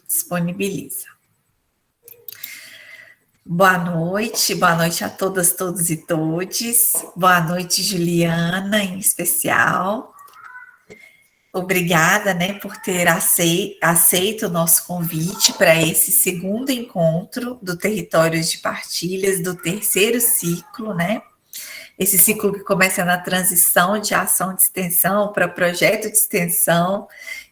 disponibiliza. Boa noite a todas, todos e todes. Boa noite, Juliana, em especial. Obrigada, por ter aceito o nosso convite para esse segundo encontro do Territórios de Partilhas, do terceiro ciclo, Esse ciclo que começa na transição de ação de extensão para projeto de extensão,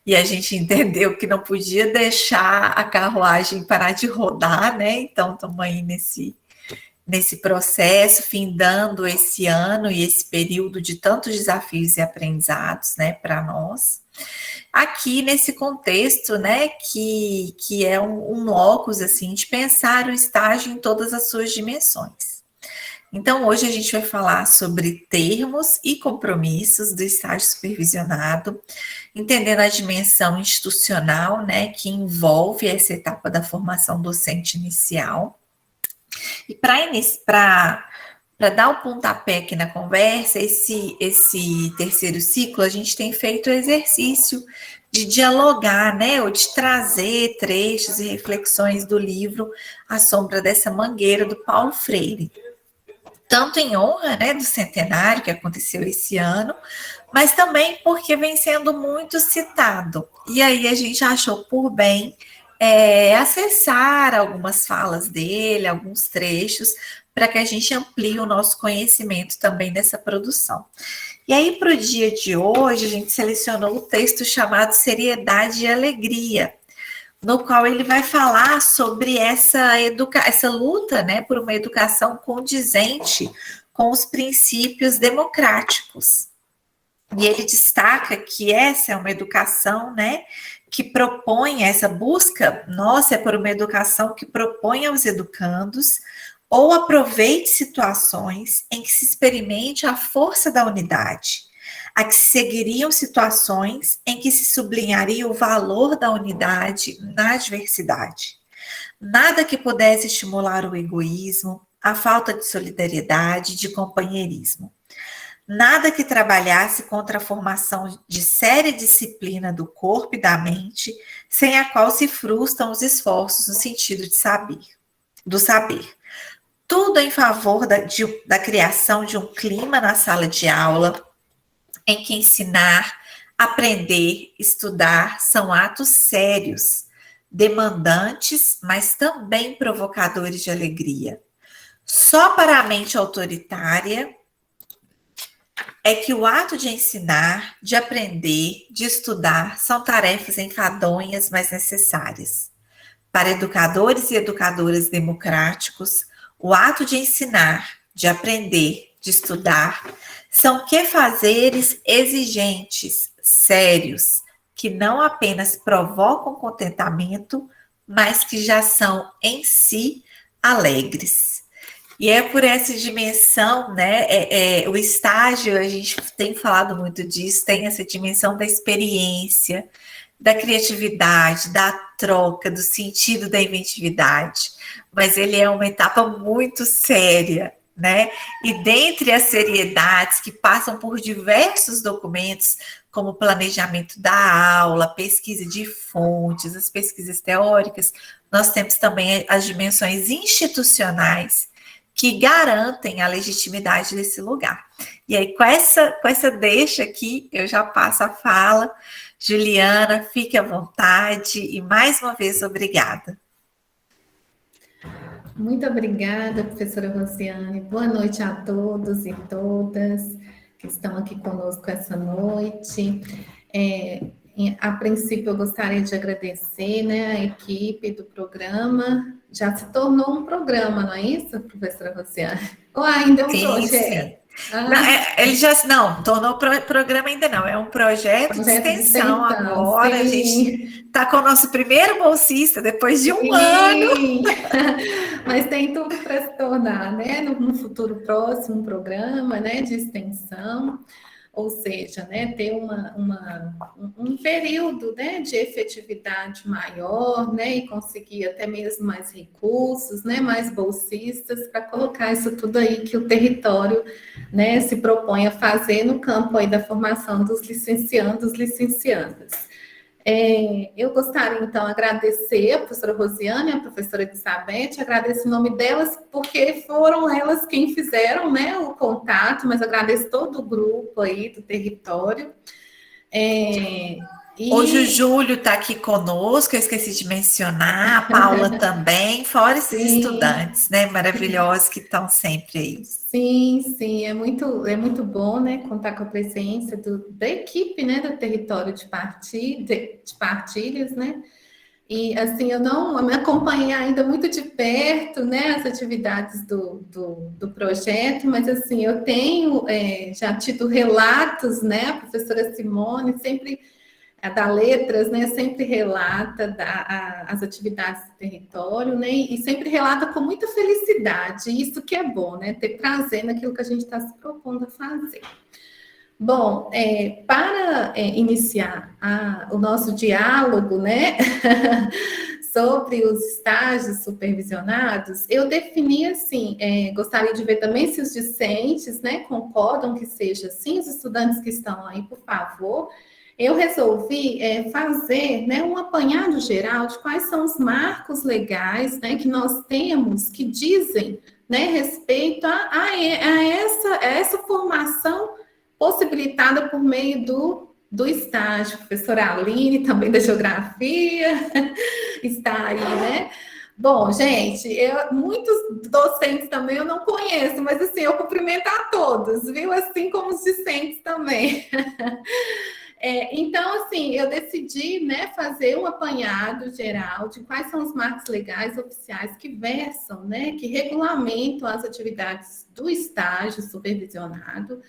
e a gente entendeu que não podia deixar a carruagem parar de rodar, Então, estamos aí nesse processo, findando esse ano e esse período de tantos desafios e aprendizados, para nós. Aqui nesse contexto, que é um locus, assim, de pensar o estágio em todas as suas dimensões. Então, hoje a gente vai falar sobre termos e compromissos do estágio supervisionado, entendendo a dimensão institucional, que envolve essa etapa da formação docente inicial. E para dar o pontapé aqui na conversa, esse terceiro ciclo, a gente tem feito o exercício de dialogar, ou de trazer trechos e reflexões do livro A Sombra dessa Mangueira, do Paulo Freire. Tanto em honra, do centenário que aconteceu esse ano, mas também porque vem sendo muito citado. E aí a gente achou por bem acessar algumas falas dele, alguns trechos, para que a gente amplie o nosso conhecimento também dessa produção. E aí, para o dia de hoje, a gente selecionou o texto chamado Seriedade e Alegria, no qual ele vai falar sobre essa luta, por uma educação condizente com os princípios democráticos. E ele destaca que essa é uma educação, que propõe essa busca nossa é por uma educação que propõe aos educandos ou aproveite situações em que se experimente a força da unidade, a que se seguiriam situações em que se sublinharia o valor da unidade na diversidade. Nada que pudesse estimular o egoísmo, a falta de solidariedade, de companheirismo. Nada que trabalhasse contra a formação de séria disciplina do corpo e da mente, sem a qual se frustram os esforços no sentido do saber. Tudo em favor da criação de um clima na sala de aula, em que ensinar, aprender, estudar são atos sérios, demandantes, mas também provocadores de alegria. Só para a mente autoritária é que o ato de ensinar, de aprender, de estudar são tarefas enfadonhas, mas necessárias. Para educadores e educadoras democráticos, o ato de ensinar, de aprender, de estudar, são quefazeres exigentes, sérios, que não apenas provocam contentamento, mas que já são em si alegres. E é por essa dimensão, o estágio, a gente tem falado muito disso, tem essa dimensão da experiência, da criatividade, da troca, do sentido da inventividade, mas ele é uma etapa muito séria, E dentre as seriedades que passam por diversos documentos, como planejamento da aula, pesquisa de fontes, as pesquisas teóricas, nós temos também as dimensões institucionais que garantem a legitimidade desse lugar. E aí, com essa deixa aqui, eu já passo a fala. Juliana, fique à vontade e, mais uma vez, obrigada. Muito obrigada, professora Rosiane. Boa noite a todos e todas que estão aqui conosco essa noite. A princípio, eu gostaria de agradecer, a equipe do programa. Já se tornou um programa, não é isso, professora Rosiane? Ou ainda é um projeto? Não, tornou programa ainda não, é um projeto de extensão agora, sim. A gente está com o nosso primeiro bolsista depois de um ano. Mas tem tudo para se tornar, no futuro próximo, um programa, de extensão, ou seja, ter um período, de efetividade maior, e conseguir até mesmo mais recursos, mais bolsistas, para colocar isso tudo aí que o território, se propõe a fazer no campo aí da formação dos licenciandos, licenciandas. Eu gostaria, então, de agradecer a professora Rosiane e a professora Elizabeth, agradeço o nome delas, porque foram elas quem fizeram, né, o contato, mas agradeço todo o grupo aí do território. Hoje o Júlio está aqui conosco, eu esqueci de mencionar, a Paula também, fora esses estudantes, né, maravilhosos que estão sempre aí. Sim, é muito bom, né, contar com a presença da equipe, né, do território de partilhas, né, e assim, eu não me acompanhei ainda muito de perto, né, as atividades do projeto, mas assim, eu tenho já tido relatos, né, a professora Simone sempre a da Letras, né, sempre relata as atividades do território, né, e sempre relata com muita felicidade, isso que é bom, né, ter prazer naquilo que a gente está se propondo a fazer. Bom, para iniciar o nosso diálogo, né, sobre os estágios supervisionados, eu defini assim, gostaria de ver também se os discentes, né, concordam que seja assim, os estudantes que estão aí, por favor. Eu resolvi fazer, né, um apanhado geral de quais são os marcos legais, né, que nós temos que dizem, né, respeito a essa formação possibilitada por meio do estágio. Professora Aline, também da Geografia, está aí, né? Bom, gente, muitos docentes também eu não conheço, mas assim, eu cumprimento a todos, viu? Assim como os discentes também. Então, assim, eu decidi, né, fazer um apanhado geral de quais são os marcos legais oficiais que versam, né, que regulamentam as atividades do estágio supervisionado.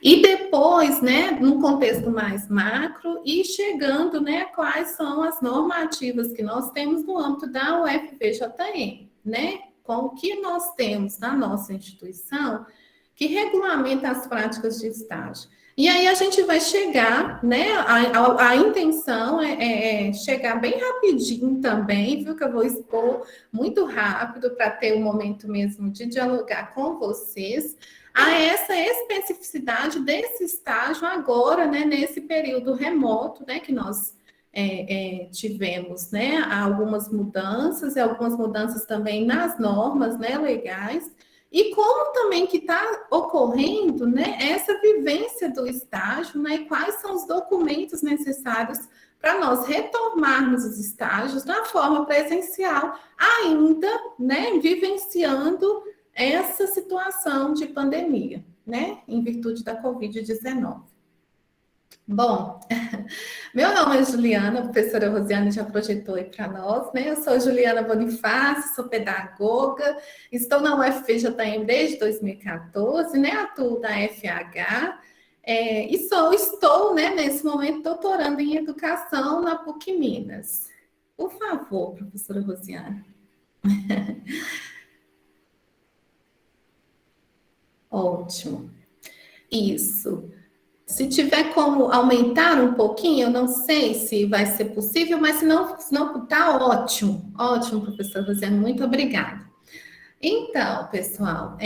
E depois, né, num contexto mais macro, e chegando, né, quais são as normativas que nós temos no âmbito da UFVJM, né, com o que nós temos na nossa instituição que regulamenta as práticas de estágio. E aí a gente vai chegar, né, a intenção é chegar bem rapidinho também, viu, que eu vou expor muito rápido para ter um momento mesmo de dialogar com vocês, a essa especificidade desse estágio agora, né, nesse período remoto, né, que nós tivemos, né, algumas mudanças, e algumas mudanças também nas normas, né, legais, e como também que está ocorrendo, né, essa vivência do estágio, né, e quais são os documentos necessários para nós retomarmos os estágios na forma presencial, ainda, né, vivenciando essa situação de pandemia, né, em virtude da Covid-19. Bom, meu nome é Juliana, a professora Rosiane já projetou aí para nós, né? Eu sou Juliana Bonifácio, sou pedagoga, estou na UFVJM desde 2014, né? Atuo na FH e estou, né, nesse momento, doutorando em educação na PUC Minas. Por favor, professora Rosiane. Ótimo. Isso. Se tiver como aumentar um pouquinho, eu não sei se vai ser possível, mas se não tá ótimo. Ótimo, professor Rosiane, muito obrigada. Então, pessoal,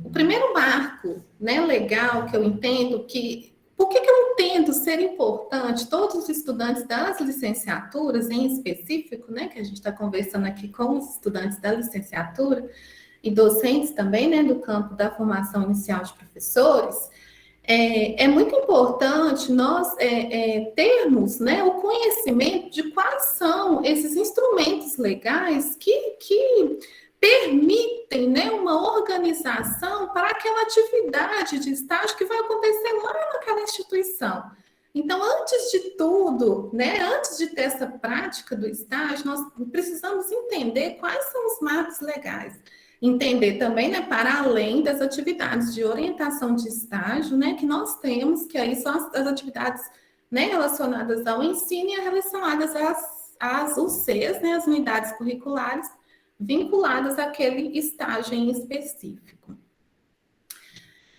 o primeiro marco, né, legal que eu entendo que... Por que eu entendo ser importante todos os estudantes das licenciaturas, em específico, né, que a gente está conversando aqui com os estudantes da licenciatura e docentes também, né, do campo da formação inicial de professores, é muito importante nós termos, né, o conhecimento de quais são esses instrumentos legais que permitem, né, uma organização para aquela atividade de estágio que vai acontecer lá naquela instituição. Então, antes de tudo, né, antes de ter essa prática do estágio, nós precisamos entender quais são os marcos legais. Entender também, né, para além das atividades de orientação de estágio, né, que nós temos, que aí são as atividades, né, relacionadas ao ensino e relacionadas às UCs, né, as unidades curriculares, vinculadas àquele estágio em específico.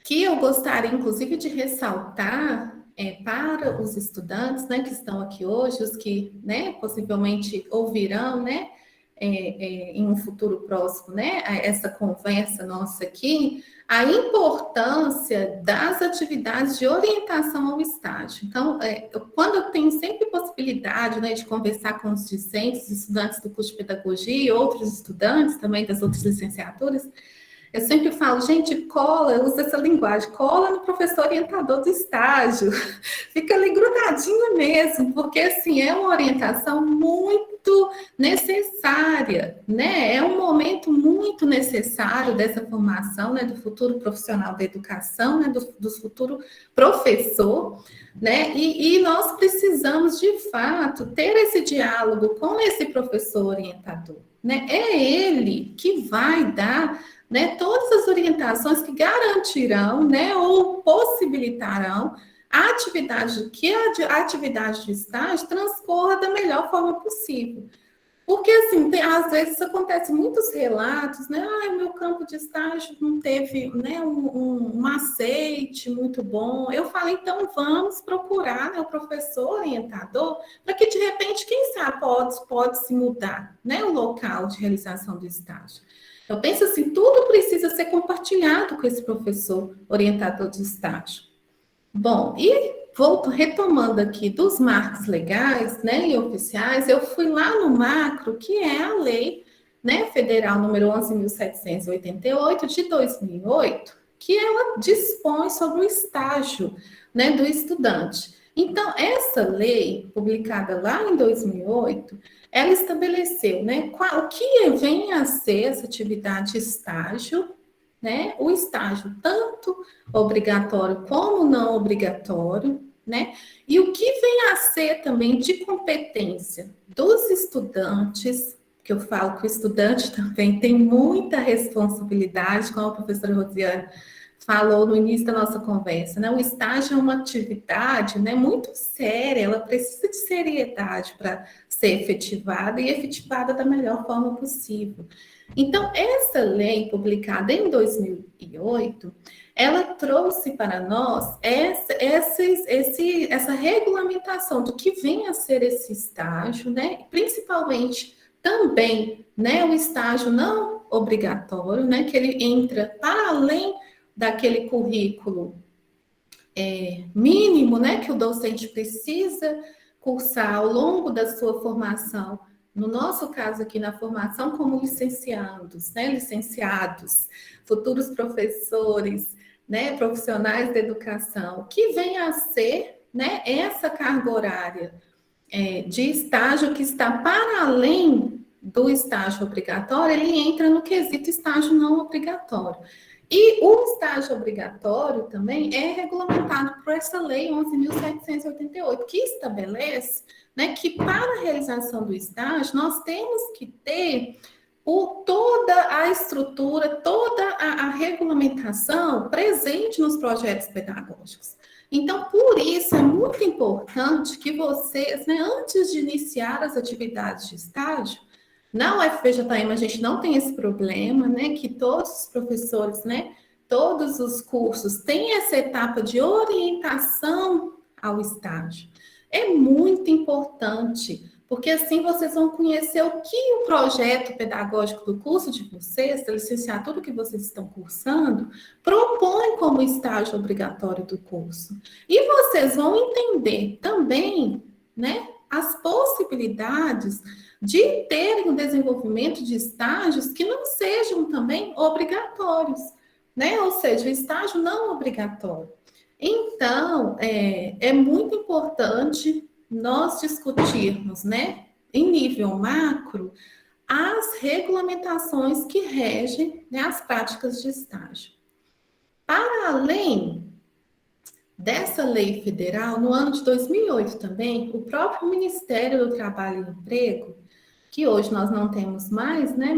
Que eu gostaria, inclusive, de ressaltar para os estudantes, né, que estão aqui hoje, os que, né, possivelmente ouvirão, né, em um futuro próximo, né, essa conversa nossa aqui, a importância das atividades de orientação ao estágio. Então, quando eu tenho sempre possibilidade, né, de conversar com os discentes, estudantes do curso de pedagogia e outros estudantes também das outras licenciaturas, eu sempre falo, gente, cola, eu uso essa linguagem, cola no professor orientador do estágio, fica ali grudadinho mesmo, porque assim, é uma orientação muito necessária, né? É um momento muito necessário dessa formação, né, do futuro profissional da educação, né, do futuro professor, né? E nós precisamos, de fato, ter esse diálogo com esse professor orientador, né? É ele que vai dar, né, todas as orientações que garantirão, né, ou possibilitarão a atividade de estágio transcorra da melhor forma possível. Porque, assim, às vezes acontecem muitos relatos, né? O meu campo de estágio não teve, né, um aceite muito bom. Eu falei, então vamos procurar, né, o professor orientador, para que, de repente, quem sabe pode se mudar, né, o local de realização do estágio. Eu penso assim, tudo precisa ser compartilhado com esse professor orientador de estágio. Bom, e retomando aqui dos marcos legais, né, e oficiais, eu fui lá no macro, que é a lei, né, federal número 11.788 de 2008, que ela dispõe sobre o estágio, né, do estudante. Então, essa lei, publicada lá em 2008, ela estabeleceu, né, o que vem a ser essa atividade estágio, né, o estágio tanto obrigatório como não obrigatório, né, e o que vem a ser também de competência dos estudantes, que eu falo que o estudante também tem muita responsabilidade, como a professora Rosiane falou no início da nossa conversa, né? O estágio é uma atividade, né, muito séria, ela precisa de seriedade para ser efetivada e efetivada da melhor forma possível. Então, essa lei, publicada em 2008, ela trouxe para nós essa regulamentação do que vem a ser esse estágio, né? Principalmente também, né, o estágio não obrigatório, né, que ele entra para além daquele currículo mínimo, né, que o docente precisa cursar ao longo da sua formação. No nosso caso aqui, na formação como licenciados, né, licenciados, futuros professores, né, profissionais da educação, que vem a ser, né, essa carga horária de estágio que está para além do estágio obrigatório, ele entra no quesito estágio não obrigatório. E o estágio obrigatório também é regulamentado por essa lei 11.788, que estabelece, né, que para a realização do estágio nós temos que ter toda a estrutura, toda a regulamentação presente nos projetos pedagógicos. Então, por isso, é muito importante que vocês, né, antes de iniciar as atividades de estágio, na UFPJM a gente não tem esse problema, né, que todos os professores, né, todos os cursos têm essa etapa de orientação ao estágio. É muito importante, porque assim vocês vão conhecer o que o projeto pedagógico do curso de vocês, da licenciatura que vocês estão cursando, propõe como estágio obrigatório do curso. E vocês vão entender também, né, as possibilidades de terem o desenvolvimento de estágios que não sejam também obrigatórios, né? Ou seja, o estágio não obrigatório. Então, é muito importante nós discutirmos, né, em nível macro, as regulamentações que regem, né, as práticas de estágio. Para além dessa lei federal, no ano de 2008 também, o próprio Ministério do Trabalho e Emprego, que hoje nós não temos mais, né,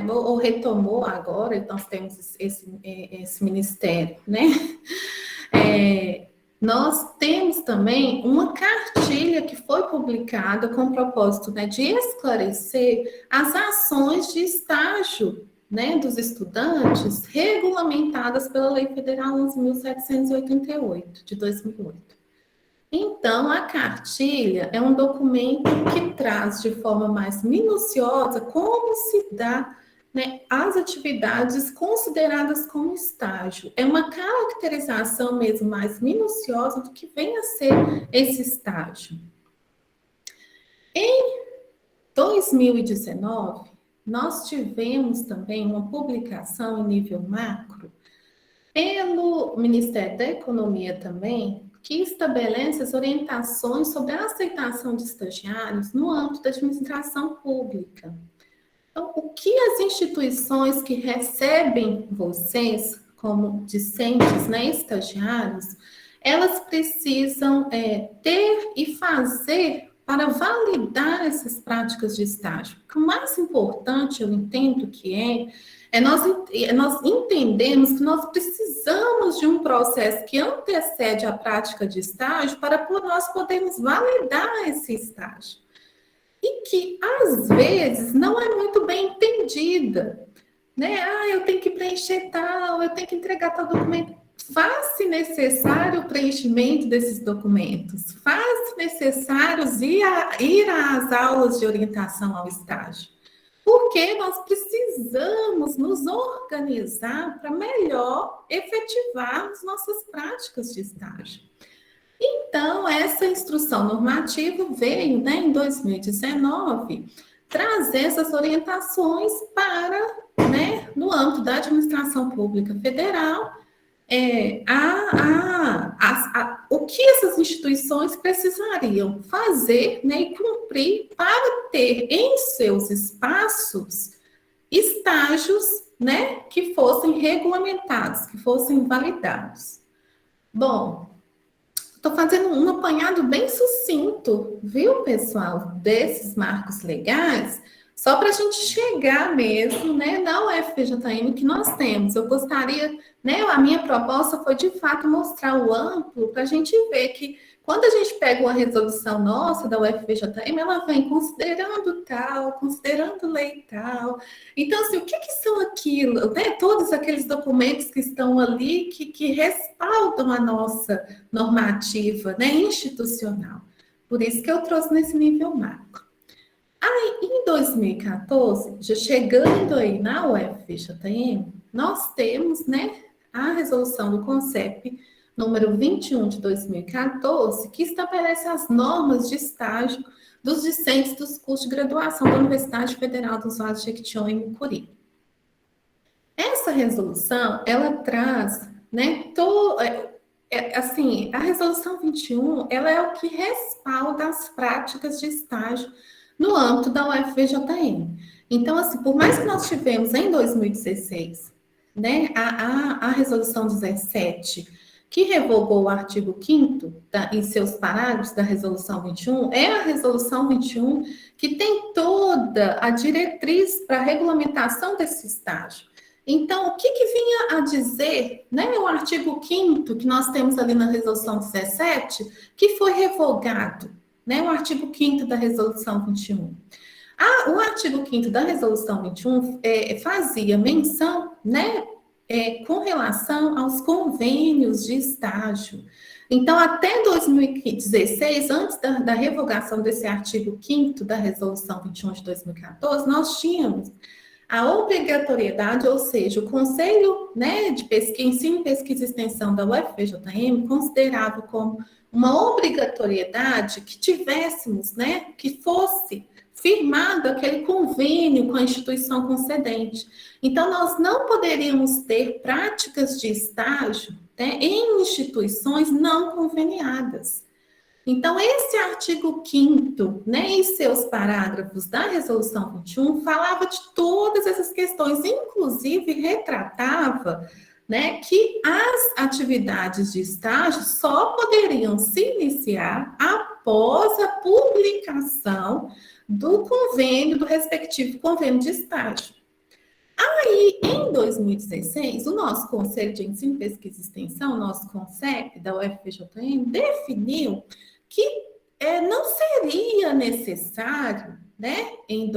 ou retomou agora, então temos esse ministério, né, nós temos também uma cartilha que foi publicada com o propósito, né, de esclarecer as ações de estágio, né, dos estudantes regulamentadas pela Lei Federal 11.788, de 2008. Então, a cartilha é um documento que traz de forma mais minuciosa como se dá né, as atividades consideradas como estágio. É uma caracterização mesmo mais minuciosa do que vem a ser esse estágio. Em 2019, nós tivemos também uma publicação em nível macro pelo Ministério da Economia também, que estabelece as orientações sobre a aceitação de estagiários no âmbito da administração pública. Então, o que as instituições que recebem vocês como discentes, né, estagiários, elas precisam ter e fazer para validar essas práticas de estágio? O mais importante, eu entendo que nós entendemos que nós precisamos de um processo que antecede a prática de estágio para nós podermos validar esse estágio. E que, às vezes, não é muito bem entendida, né? Eu tenho que preencher tal, eu tenho que entregar tal documento. Faz-se necessário o preenchimento desses documentos, faz-se necessário ir às aulas de orientação ao estágio, porque nós precisamos nos organizar para melhor efetivarmos nossas práticas de estágio. Então, essa instrução normativa veio, né, em 2019, trazer essas orientações para, né, no âmbito da administração pública federal, o que essas instituições precisariam fazer, né, e cumprir para ter em seus espaços estágios, né, que fossem regulamentados, que fossem validados. Bom, estou fazendo um apanhado bem sucinto, viu, pessoal, desses marcos legais, só para a gente chegar mesmo, né, na UFPJM que nós temos. Eu gostaria, né, a minha proposta foi, de fato, mostrar o amplo para a gente ver que, quando a gente pega uma resolução nossa da UFPJM, ela vem considerando tal, considerando lei tal. Então, assim, o que são aquilo, né? Todos aqueles documentos que estão ali que respaldam a nossa normativa, né, institucional. Por isso que eu trouxe nesse nível macro. Aí, em 2014, já chegando aí na UFPJM, nós temos, né, a resolução do CONCEP número 21 de 2014, que estabelece as normas de estágio dos discentes dos cursos de graduação da Universidade Federal dos Vales de Jequitinhonha e Mucuri. Essa resolução, ela traz, né, assim, a resolução 21, ela é o que respalda as práticas de estágio no âmbito da UFVJM. Então, assim, por mais que nós tivemos em 2016, né, a resolução 17, que revogou o artigo 5º em seus parágrafos da resolução 21, é a resolução 21 que tem toda a diretriz para a regulamentação desse estágio. Então, o que vinha a dizer, né, o artigo 5º que nós temos ali na resolução 17, que foi revogado, né, o artigo 5º da resolução 21. O artigo 5º da resolução 21 fazia menção, né, com relação aos convênios de estágio. Então, até 2016, antes da revogação desse artigo 5º da resolução 21 de 2014, nós tínhamos a obrigatoriedade, ou seja, o Conselho, né, de Ensino, Pesquisa e Extensão da UFPJM considerava como uma obrigatoriedade que tivéssemos, né, que fosse firmado aquele convênio com a instituição concedente. Então, nós não poderíamos ter práticas de estágio, né, em instituições não conveniadas. Então, esse artigo 5º, né, em seus parágrafos da resolução 21, falava de todas essas questões, inclusive retratava, né, que as atividades de estágio só poderiam se iniciar após a publicação do convênio, do respectivo convênio de estágio. Aí, em 2016, o nosso Conselho de Ensino, Pesquisa e Extensão, o nosso CONCEP da UFPJM, definiu que não seria necessário, né, em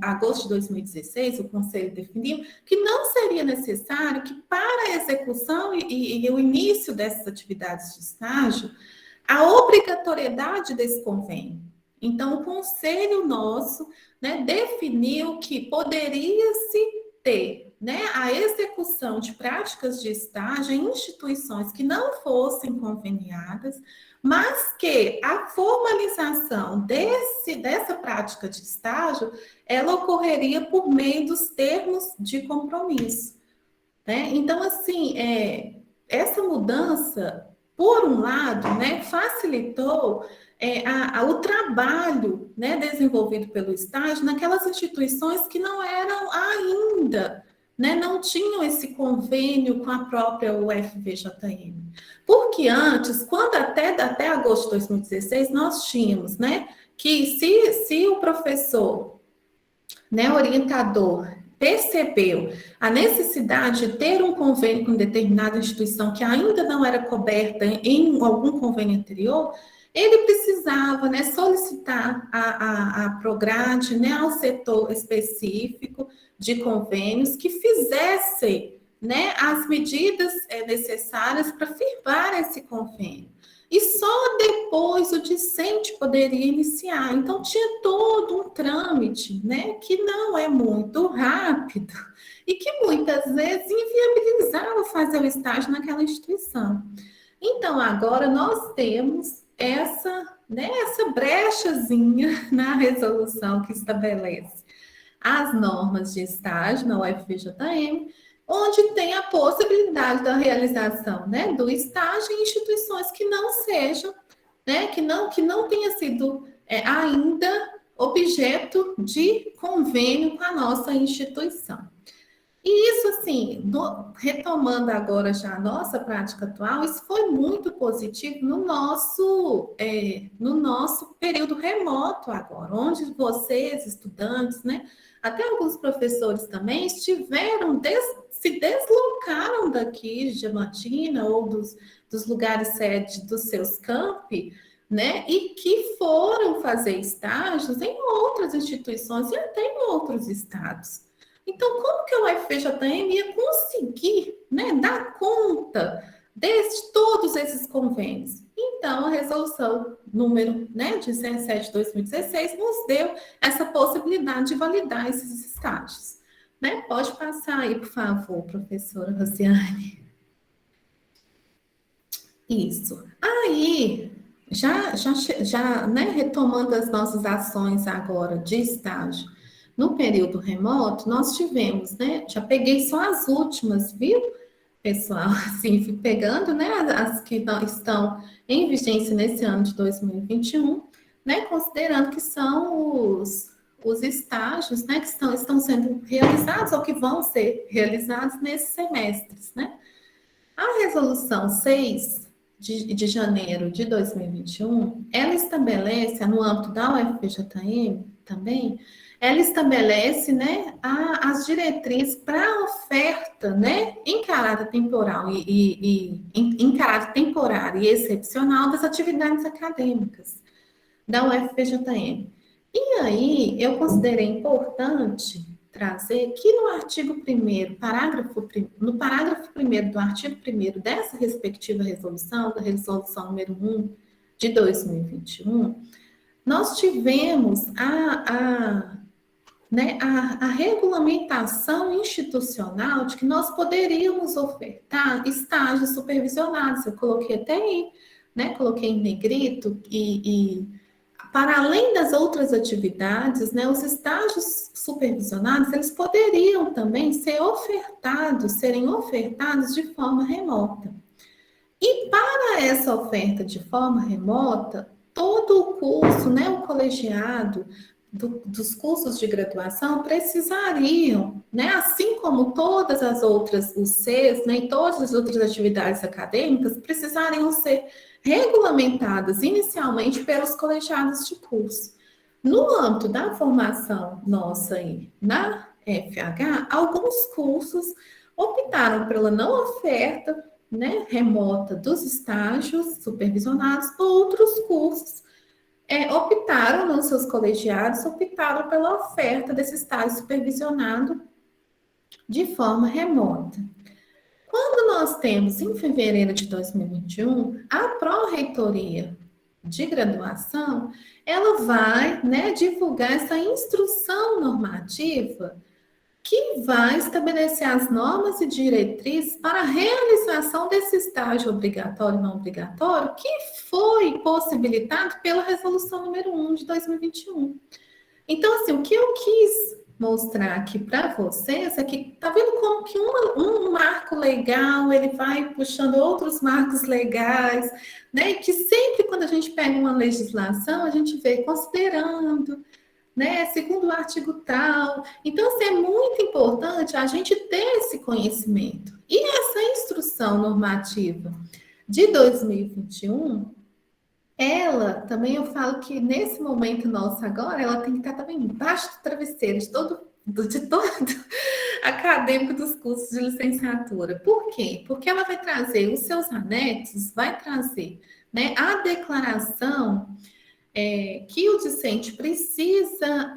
agosto de 2016, o Conselho definiu que não seria necessário que, para a execução e o início dessas atividades de estágio, a obrigatoriedade desse convênio. Então, o Conselho nosso, né, definiu que poderia-se ter, né, a execução de práticas de estágio em instituições que não fossem conveniadas, mas que a formalização dessa prática de estágio, ela ocorreria por meio dos termos de compromisso, né? Então, assim, essa mudança, por um lado, né, facilitou o trabalho, né, desenvolvido pelo estágio naquelas instituições que não eram ainda, né, não tinham esse convênio com a própria UFVJM. Porque antes, quando até agosto de 2016, nós tínhamos, né, que se o professor, né, orientador, percebeu a necessidade de ter um convênio com determinada instituição que ainda não era coberta em algum convênio anterior, ele precisava, né, solicitar a Prograde, né, ao setor específico de convênios que fizessem, né, as medidas necessárias para firmar esse convênio. E só depois o discente poderia iniciar. Então, tinha todo um trâmite, né, que não é muito rápido e que muitas vezes inviabilizava fazer o estágio naquela instituição. Então, agora nós temos essa brechazinha na resolução que estabelece as normas de estágio na UFVJM, onde tem a possibilidade da realização, né, do estágio em instituições que não sejam, né, que não tenha sido ainda objeto de convênio com a nossa instituição. E isso, assim, retomando agora já a nossa prática atual, isso foi muito positivo no nosso período remoto agora, onde vocês, estudantes, né, até alguns professores também se deslocaram daqui de Diamantina ou dos lugares sede dos seus campi, né, e que foram fazer estágios em outras instituições e até em outros estados. Então, como que a UFVJM ia conseguir, né, dar conta de todos esses convênios? Então, a resolução número, né, 17 de 2016 nos deu essa possibilidade de validar esses estágios. Né? Pode passar aí, por favor, professora Rosiane. Isso. Aí, já né, retomando as nossas ações agora de estágio, no período remoto, nós tivemos, né? Já peguei só as últimas, viu, pessoal? Assim, fui pegando, né? As que estão em vigência nesse ano de 2021, né? Considerando que são os estágios, né? Que estão sendo realizados ou que vão ser realizados nesses semestres, né? A resolução 6 de janeiro de 2021, ela estabelece, no âmbito da UFPJM também, ela estabelece, né, as diretrizes para a oferta, né, em caráter temporal em caráter temporário e excepcional das atividades acadêmicas da UFPJM. E aí, eu considerei importante trazer que no artigo 1º, no parágrafo 1º do artigo 1º dessa respectiva resolução, da resolução número 1 de 2021, nós tivemos a regulamentação institucional de que nós poderíamos ofertar estágios supervisionados. Eu coloquei até aí, né? Coloquei em negrito e para além das outras atividades, né, os estágios supervisionados, eles poderiam também serem ofertados de forma remota. E para essa oferta de forma remota, todo o curso, né, o colegiado dos cursos de graduação precisariam, né, assim como todas as outras, os Cs, né, e todas as outras atividades acadêmicas, precisariam ser regulamentadas inicialmente pelos colegiados de curso. No âmbito da formação nossa aí, na FH, alguns cursos optaram pela não oferta, né, remota dos estágios supervisionados, outros cursos optaram, nos seus colegiados, optaram pela oferta desse estágio supervisionado de forma remota. Quando nós temos, em fevereiro de 2021, a Pró-Reitoria de Graduação, ela vai, né, divulgar essa instrução normativa que vai estabelecer as normas e diretrizes para a realização desse estágio obrigatório e não obrigatório, que foi possibilitado pela Resolução número 1 de 2021. Então, assim, o que eu quis mostrar aqui para vocês é que tá vendo como que um marco legal ele vai puxando outros marcos legais, né? E que sempre quando a gente pega uma legislação, a gente vê considerando, né? Segundo o artigo tal. Então, assim, é muito importante a gente ter esse conhecimento. E essa instrução normativa de 2021, ela também, eu falo que nesse momento nosso agora, ela tem que estar também embaixo do travesseiro de todo acadêmico dos cursos de licenciatura. Por quê? Porque ela vai trazer os seus anexos, vai trazer, né, a declaração que o discente precisa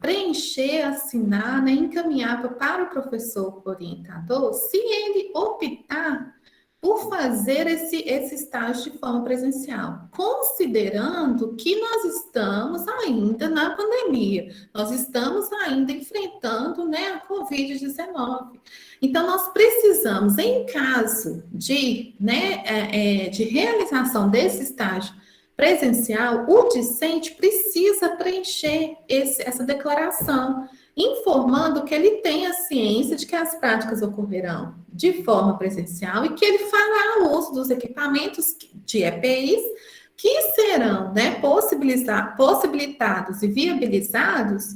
preencher, assinar, né, encaminhar para o professor orientador, se ele optar por fazer esse estágio de forma presencial, considerando que nós estamos ainda na pandemia, nós estamos ainda enfrentando, né, a Covid-19. Então, nós precisamos, em caso de, né, de realização desse estágio presencial, o discente precisa preencher essa declaração, informando que ele tem a ciência de que as práticas ocorrerão de forma presencial e que ele fará uso dos equipamentos de EPIs que serão, né, possibilitados e viabilizados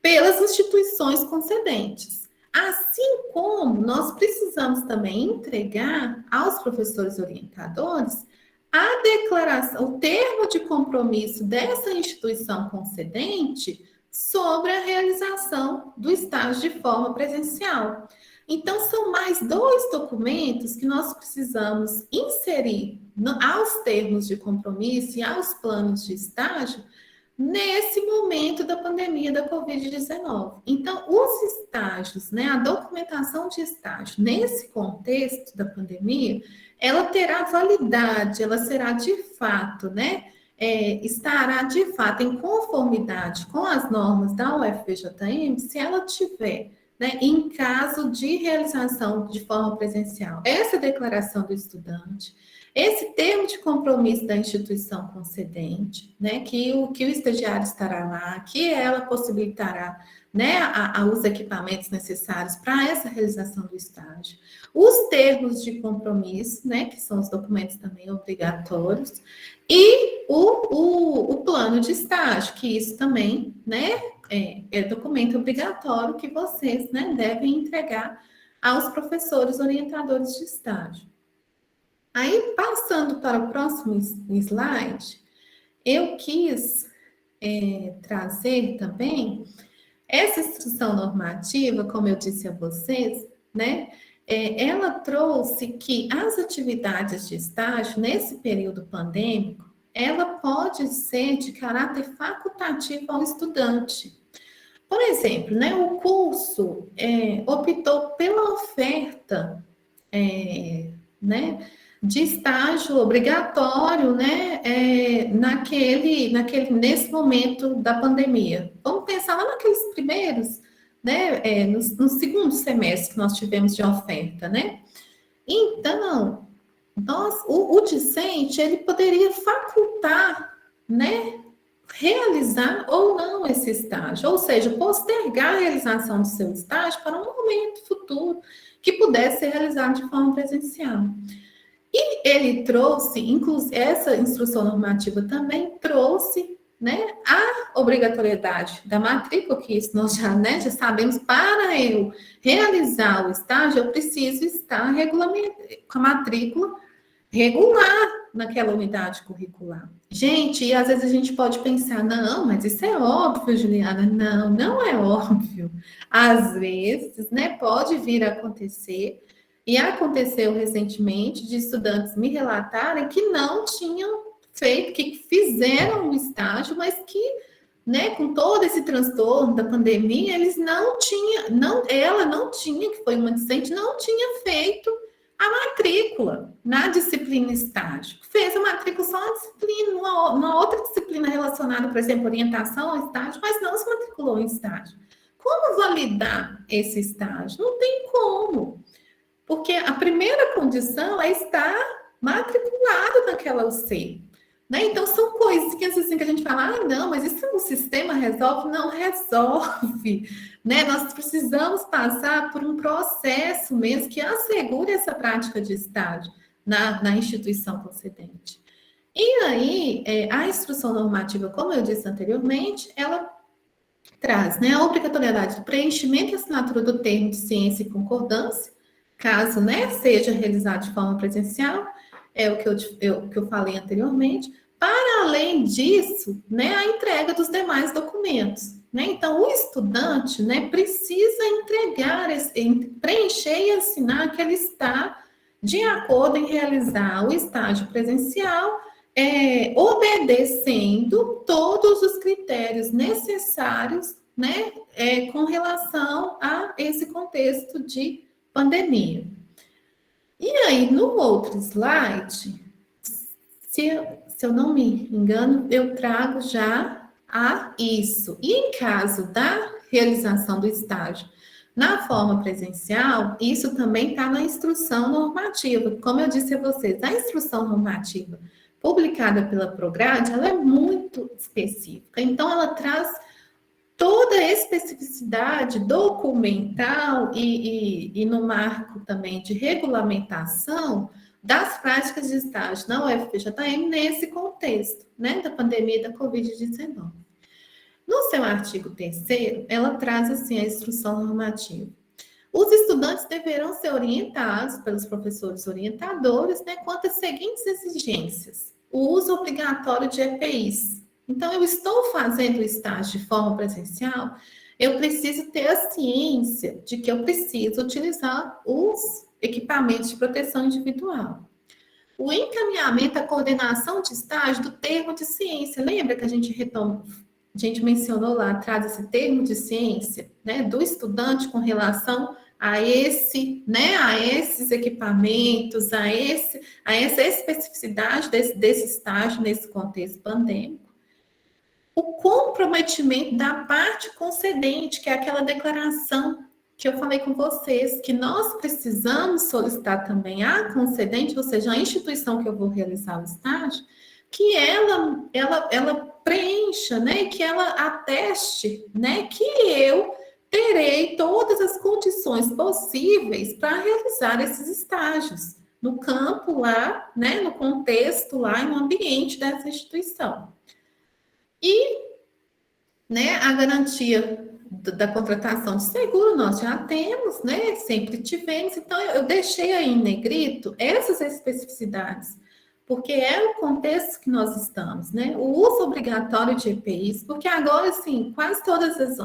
pelas instituições concedentes. Assim como nós precisamos também entregar aos professores orientadores a declaração, o termo de compromisso dessa instituição concedente sobre a realização do estágio de forma presencial. Então, são mais 2 documentos que nós precisamos inserir aos termos de compromisso e aos planos de estágio nesse momento da pandemia da Covid-19. Então, os estágios, né, a documentação de estágio, nesse contexto da pandemia, ela terá validade, ela será de fato, né, estará de fato em conformidade com as normas da UFVJM se ela tiver, né, em caso de realização de forma presencial, essa declaração do estudante, esse termo de compromisso da instituição concedente, né, que o estagiário estará lá, que ela possibilitará, né, os equipamentos necessários para essa realização do estágio, os termos de compromisso, né, que são os documentos também obrigatórios, e o plano de estágio, que isso também, né, é documento obrigatório que vocês, né, devem entregar aos professores orientadores de estágio. Aí, passando para o próximo slide, eu quis trazer também essa instrução normativa, como eu disse a vocês, né? Ela trouxe que as atividades de estágio, nesse período pandêmico, ela pode ser de caráter facultativo ao estudante. Por exemplo, né, o curso optou pela oferta, né, de estágio obrigatório, né, nesse momento da pandemia. Vamos pensar lá naqueles primeiros, né, no segundo semestre que nós tivemos de oferta, né? Então, o discente, ele poderia facultar, né, realizar ou não esse estágio, ou seja, postergar a realização do seu estágio para um momento futuro que pudesse ser realizado de forma presencial. E ele trouxe, inclusive, essa instrução normativa também trouxe, né, a obrigatoriedade da matrícula, que isso nós já, né, já sabemos, para eu realizar o estágio, eu preciso estar com a matrícula regular naquela unidade curricular. Gente, e às vezes a gente pode pensar, não, mas isso é óbvio, Juliana. Não, não é óbvio. Às vezes, né, pode vir a acontecer, e aconteceu recentemente de estudantes me relatarem que não tinham feito, que fizeram um estágio, mas que, né, com todo esse transtorno da pandemia, eles ela não tinha, que foi uma discente, não tinha feito a matrícula na disciplina estágio. Fez a matrícula só na disciplina, numa outra disciplina relacionada, por exemplo, orientação ao estágio, mas não se matriculou em estágio. Com como validar esse estágio? Não tem como, porque a primeira condição é estar matriculado naquela UC. Né? Então, são coisinhas assim que a gente fala, não, mas isso o sistema resolve? Não resolve. Né? Nós precisamos passar por um processo mesmo que assegure essa prática de estágio na instituição concedente. E aí, a instrução normativa, como eu disse anteriormente, ela traz, né, a obrigatoriedade do preenchimento e assinatura do termo de ciência e concordância, caso, né, seja realizado de forma presencial, é o que eu falei anteriormente. Para além disso, né, a entrega dos demais documentos. Né? Então, o estudante, né, precisa preencher e assinar que ele está de acordo em realizar o estágio presencial, obedecendo todos os critérios necessários, né, com relação a esse contexto de pandemia. E aí, no outro slide, se eu não me engano, eu trago já a isso. E em caso da realização do estágio na forma presencial, isso também está na instrução normativa. Como eu disse a vocês, a instrução normativa publicada pela Prograde, ela é muito específica. Então, ela traz toda a especificidade documental e no marco também de regulamentação das práticas de estágio na UFPJM nesse contexto, né, da pandemia da Covid-19. No seu artigo 3º, ela traz assim a instrução normativa. Os estudantes deverão ser orientados pelos professores orientadores, né, quanto às seguintes exigências. O uso obrigatório de EPIs. Então, eu estou fazendo o estágio de forma presencial, eu preciso ter a ciência de que eu preciso utilizar os equipamentos de proteção individual. O encaminhamento, a coordenação de estágio do termo de ciência. Lembra que a gente mencionou lá atrás esse termo de ciência, né, do estudante com relação a esses equipamentos, a essa especificidade desse estágio nesse contexto pandêmico. O comprometimento da parte concedente, que é aquela declaração que eu falei com vocês, que nós precisamos solicitar também à concedente, ou seja, a instituição que eu vou realizar o estágio, que ela preencha, né, que ela ateste, né, que eu terei todas as condições possíveis para realizar esses estágios no campo lá, né, no contexto lá, no ambiente dessa instituição. E, né, a garantia da contratação de seguro nós já temos, né, sempre tivemos, então eu deixei aí em negrito essas especificidades, porque é o contexto que nós estamos, né, o uso obrigatório de EPIs, porque agora, assim, quase todas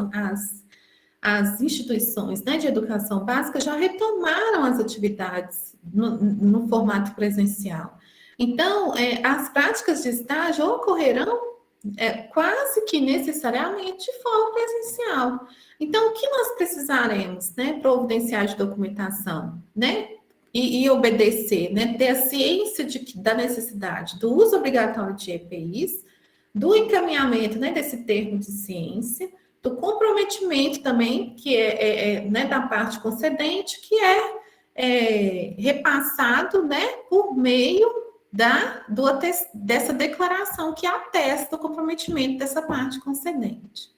as instituições, né, de educação básica já retomaram as atividades no formato presencial. Então, as práticas de estágio ocorrerão quase que necessariamente de forma presencial. Então, o que nós precisaremos, né, providenciar de documentação, né, e obedecer, né, ter a ciência da necessidade do uso obrigatório de EPIs, do encaminhamento, né, desse termo de ciência, do comprometimento também, que né, da parte concedente, que é repassado, né, por meio dessa declaração que atesta o comprometimento dessa parte concedente.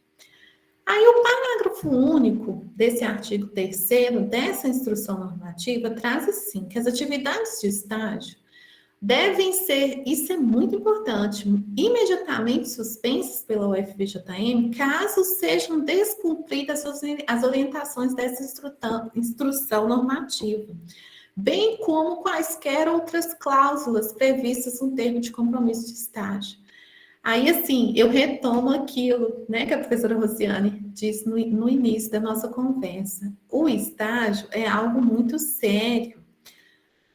Aí o parágrafo único desse artigo 3º, dessa instrução normativa, traz assim, que as atividades de estágio devem ser, isso é muito importante, imediatamente suspensas pela UFPJM, caso sejam descumpridas as orientações dessa instrução normativa, bem como quaisquer outras cláusulas previstas no termo de compromisso de estágio. Aí, assim, eu retomo aquilo, né, que a professora Rosiane disse no início da nossa conversa. O estágio é algo muito sério,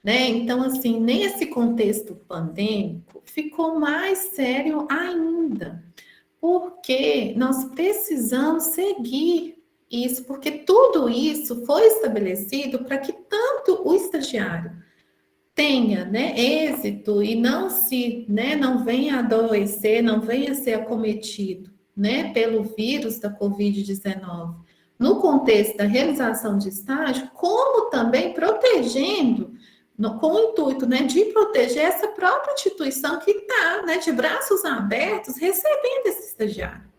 né? Então, assim, nesse contexto pandêmico, ficou mais sério ainda, porque nós precisamos seguir isso, porque tudo isso foi estabelecido para que tanto o estagiário tenha, né, êxito e não venha adoecer, não venha ser acometido, né, pelo vírus da Covid-19, no contexto da realização de estágio, como também protegendo, com o intuito, né, de proteger essa própria instituição que está, né, de braços abertos recebendo esse estagiário.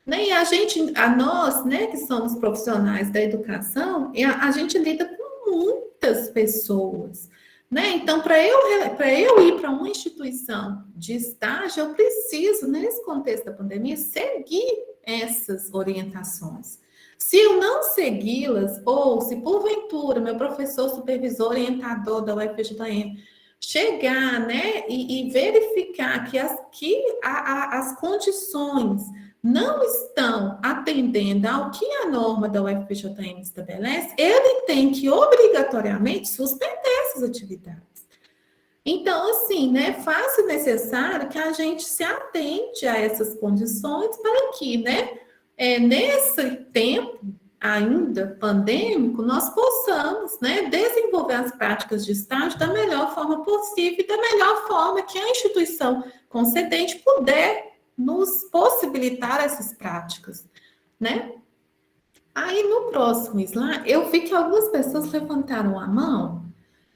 Né? E nós, né, que somos profissionais da educação, a gente lida com muitas pessoas, né? Então, para eu ir para uma instituição de estágio, eu preciso, nesse contexto da pandemia, seguir essas orientações. Se eu não segui-las, ou se porventura meu professor, supervisor, orientador da UFJM chegar, né, e verificar que as condições não estão atendendo ao que a norma da UFPJM estabelece, ele tem que obrigatoriamente suspender essas atividades. Então, assim, né, faz-se necessário que a gente se atente a essas condições para que, né, nesse tempo ainda pandêmico, nós possamos, né, desenvolver as práticas de estágio da melhor forma possível e da melhor forma que a instituição concedente puder nos possibilitar essas práticas, né? Aí, no próximo slide, eu vi que algumas pessoas levantaram a mão.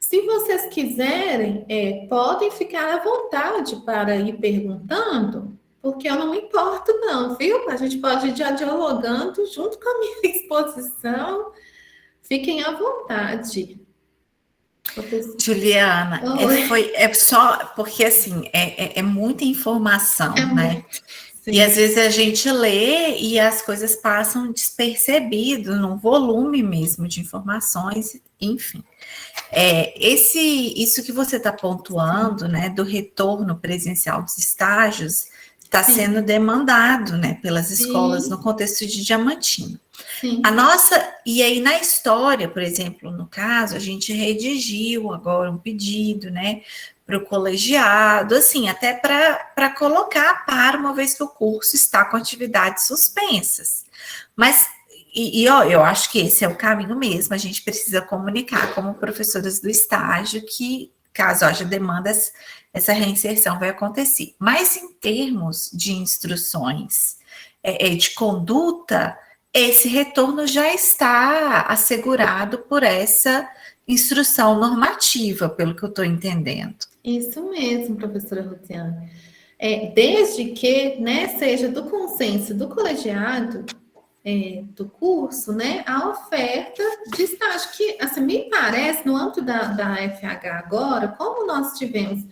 Se vocês quiserem, podem ficar à vontade para ir perguntando, porque eu não me importo não, viu? A gente pode ir dialogando junto com a minha exposição. Fiquem à vontade. Juliana, é só porque assim é muita informação, né? Sim. E às vezes a gente lê e as coisas passam despercebido num volume mesmo de informações, enfim. Isso que você está pontuando, né, do retorno presencial dos estágios, está sendo demandado, né, pelas escolas no contexto de Diamantina. Sim. E aí na história, por exemplo, no caso, a gente redigiu agora um pedido, né, para o colegiado, assim, até para colocar para uma vez que o curso está com atividades suspensas. Mas, eu acho que esse é o caminho mesmo, a gente precisa comunicar como professoras do estágio que, caso haja demandas, essa reinserção vai acontecer. Mas em termos de instruções de conduta, esse retorno já está assegurado por essa instrução normativa, pelo que eu estou entendendo. Isso mesmo, professora Luciana. Desde que, né, seja do consenso do colegiado do curso, né, a oferta de estágio, que, assim, me parece, no âmbito da FH agora, como nós tivemos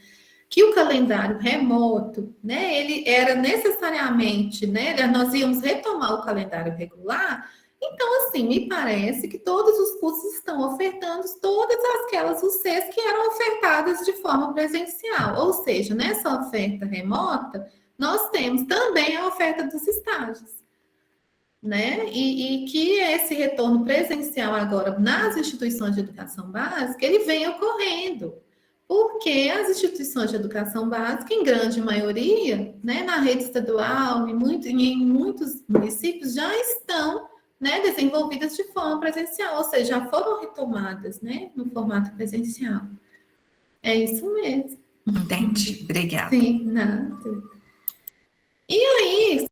que o calendário remoto, né, ele era necessariamente, né, nós íamos retomar o calendário regular, então, assim, me parece que todos os cursos estão ofertando todas aquelas UCs que eram ofertadas de forma presencial, ou seja, nessa oferta remota, nós temos também a oferta dos estágios, né, e que esse retorno presencial agora nas instituições de educação básica, ele vem ocorrendo, porque as instituições de educação básica, em grande maioria, né, na rede estadual, em muitos municípios, já estão, né, desenvolvidas de forma presencial, ou seja, já foram retomadas, né, no formato presencial. É isso mesmo. Entendi, obrigada. Sim, nada. E aí,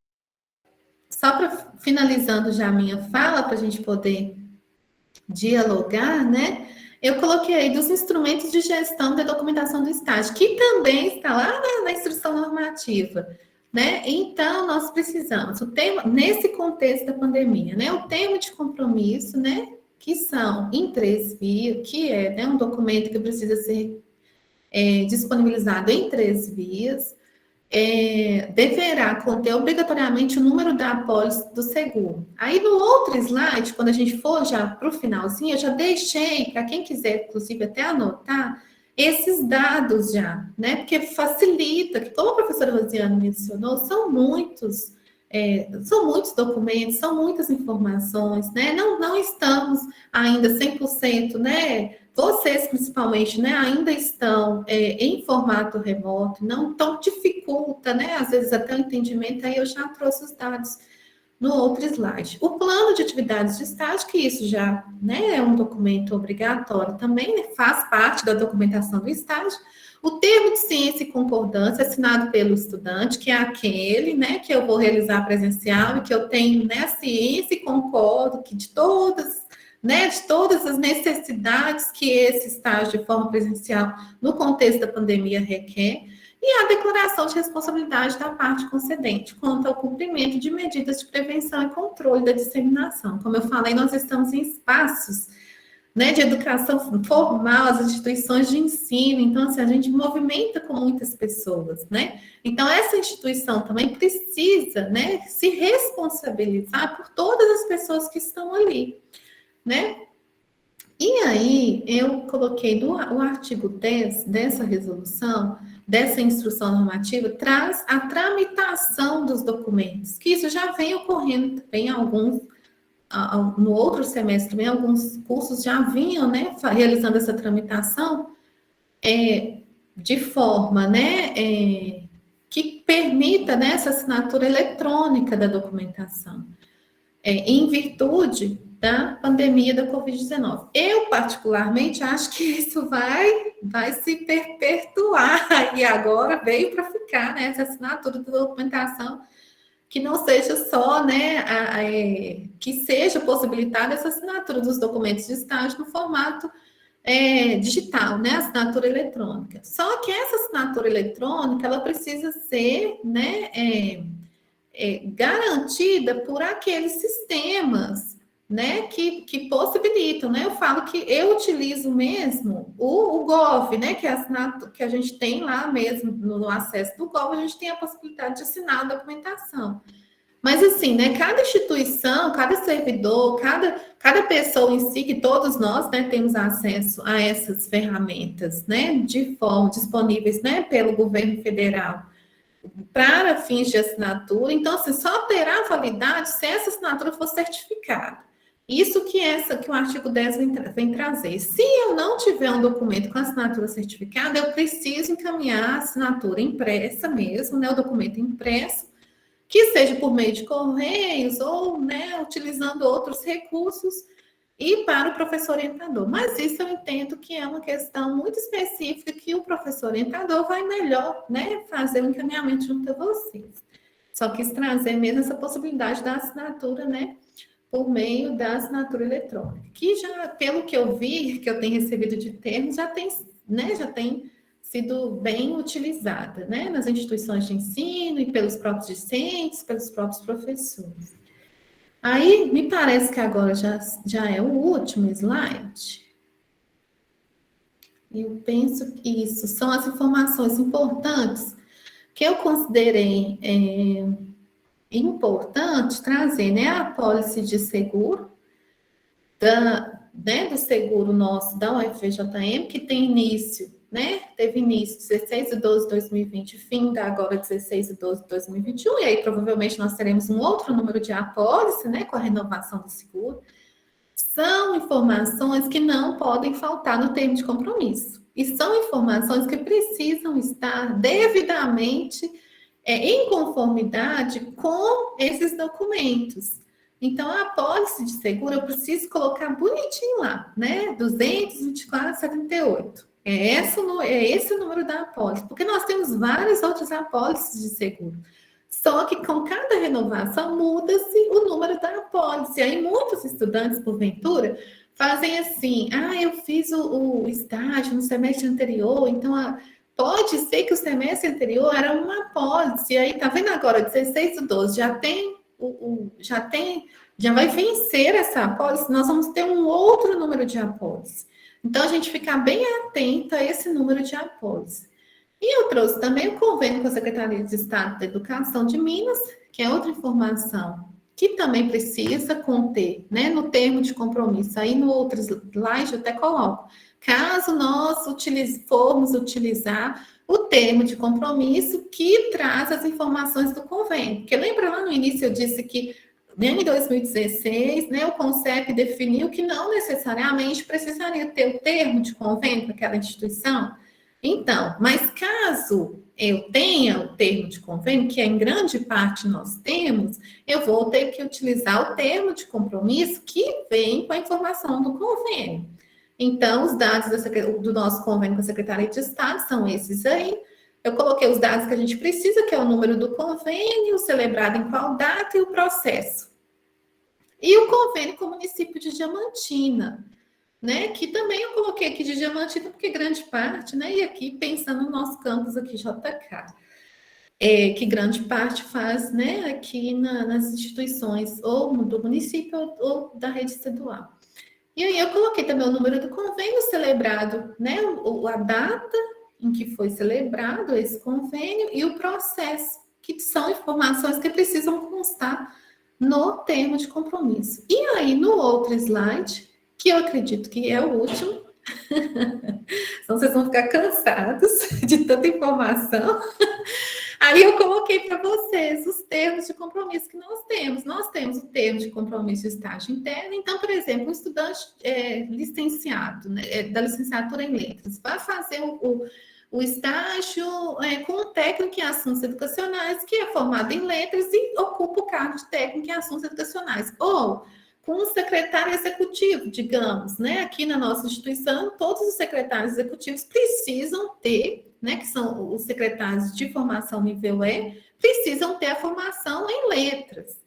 só para finalizando já a minha fala, para a gente poder dialogar, né, eu coloquei aí dos instrumentos de gestão da documentação do estágio, que também está lá na instrução normativa, né? Então, nós precisamos, nesse contexto da pandemia, né? O termo de compromisso, né? Que são em 3 vias, que é, né, um documento que precisa ser disponibilizado em 3 vias, deverá conter obrigatoriamente o número da apólice do seguro. Aí no outro slide, quando a gente for já para o finalzinho, eu já deixei, para quem quiser, inclusive, até anotar, esses dados já, né? Porque facilita, que como a professora Rosiane mencionou, são muitos documentos, são muitas informações, né? Não estamos ainda 100%, né? Vocês, principalmente, né, ainda estão em formato remoto, então dificulta, né, às vezes até o entendimento, aí eu já trouxe os dados no outro slide. O plano de atividades de estágio, que isso já, né, é um documento obrigatório também, né, faz parte da documentação do estágio. O termo de ciência e concordância assinado pelo estudante, que é aquele, né, que eu vou realizar presencial e que eu tenho, né, a ciência e concordo que de todas as necessidades que esse estágio de forma presencial no contexto da pandemia requer, e a declaração de responsabilidade da parte concedente quanto ao cumprimento de medidas de prevenção e controle da disseminação. Como eu falei, nós estamos em espaços, né, de educação formal, as instituições de ensino, então, assim, a gente movimenta com muitas pessoas, né? Então, essa instituição também precisa, né, se responsabilizar por todas as pessoas que estão ali, né? E aí, eu coloquei o artigo 10 dessa resolução, dessa instrução normativa, traz a tramitação dos documentos, que isso já vem ocorrendo também no outro semestre, também alguns cursos já vinham, né, realizando essa tramitação de forma, né, que permita, né, essa assinatura eletrônica da documentação, em virtude da pandemia da Covid-19. Eu, particularmente, acho que isso vai se perpetuar, e agora veio para ficar, né, essa assinatura da documentação, que não seja só, né, que seja possibilitada essa assinatura dos documentos de estágio no formato digital, né, assinatura eletrônica. Só que essa assinatura eletrônica, ela precisa ser, né, garantida por aqueles sistemas, né, que possibilitam, né? Eu falo que eu utilizo mesmo o Gov, né, que é que a gente tem lá mesmo no acesso do Gov, a gente tem a possibilidade de assinar a documentação. Mas assim, né, cada instituição, cada servidor, cada pessoa em si, que todos nós, né, temos acesso a essas ferramentas, né, de forma disponíveis, né, pelo governo federal, para fins de assinatura. Então, assim, só terá validade se essa assinatura for certificada. Isso que o artigo 10 vem trazer. Se eu não tiver um documento com assinatura certificada, eu preciso encaminhar a assinatura impressa mesmo, né, o documento impresso, que seja por meio de correios ou, né, utilizando outros recursos, e para o professor orientador. Mas isso eu entendo que é uma questão muito específica que o professor orientador vai melhor, né, fazer o encaminhamento junto a vocês. Só quis trazer mesmo essa possibilidade da assinatura, né, por meio da assinatura eletrônica, que já, pelo que eu vi, que eu tenho recebido de termos, já tem sido bem utilizada, né, nas instituições de ensino e pelos próprios discentes, pelos próprios professores. Aí, me parece que agora já é o último slide. Eu penso que isso são as informações importantes que eu considerei importante trazer, né, a apólice de seguro, do seguro nosso da UFVJM, que tem início, né, teve início 16 de 12 de 2020, fim da agora 16 de 12 de 2021, e aí provavelmente nós teremos um outro número de apólice, né, com a renovação do seguro. São informações que não podem faltar no termo de compromisso, e são informações que precisam estar devidamente em conformidade com esses documentos. Então, a apólice de seguro, eu preciso colocar bonitinho lá, né? 224,78. É esse o número da apólice, porque nós temos várias outras apólices de seguro. Só que com cada renovação muda-se o número da apólice. Aí muitos estudantes, porventura, fazem assim: eu fiz o estágio no semestre anterior, então pode ser que o semestre anterior era uma apólice. Aí tá vendo agora, 16 do 12, já vai vencer essa apólice, nós vamos ter um outro número de apólice. Então, a gente ficar bem atento a esse número de apólice. E eu trouxe também o convênio com a Secretaria de Estado da Educação de Minas, que é outra informação que também precisa conter, né, no termo de compromisso. Aí no outro slide eu até coloco. Caso nós formos utilizar o termo de compromisso que traz as informações do convênio. Porque lembra lá no início eu disse que em 2016, né, o CONCEP definiu que não necessariamente precisaria ter o termo de convênio para aquela instituição. Então, mas caso eu tenha o termo de convênio, que em grande parte nós temos, eu vou ter que utilizar o termo de compromisso que vem com a informação do convênio. Então, os dados do nosso convênio com a Secretaria de Estado são esses aí. Eu coloquei os dados que a gente precisa, que é o número do convênio, celebrado em qual data e o processo. E o convênio com o município de Diamantina, né? Que também eu coloquei aqui de Diamantina, porque grande parte, né? E aqui pensando no nosso campus aqui, JK, que grande parte faz, né? Aqui nas instituições, ou do município ou da rede estadual. E aí eu coloquei também o número do convênio celebrado, né? A data em que foi celebrado esse convênio e o processo, que são informações que precisam constar no termo de compromisso. E aí, no outro slide, que eu acredito que é o último, senão vocês vão ficar cansados de tanta informação. Aí eu coloquei para vocês os termos de compromisso que nós temos. Nós temos o termo de compromisso de estágio interno. Então, por exemplo, o estudante licenciado, né, da licenciatura em letras, vai fazer o estágio com um técnico em assuntos educacionais, que é formado em letras e ocupa o cargo de técnico em assuntos educacionais. Ou com um secretário executivo, digamos, né? Aqui na nossa instituição, todos os secretários executivos precisam ter, né? Que são os secretários de formação nível E, precisam ter a formação em letras,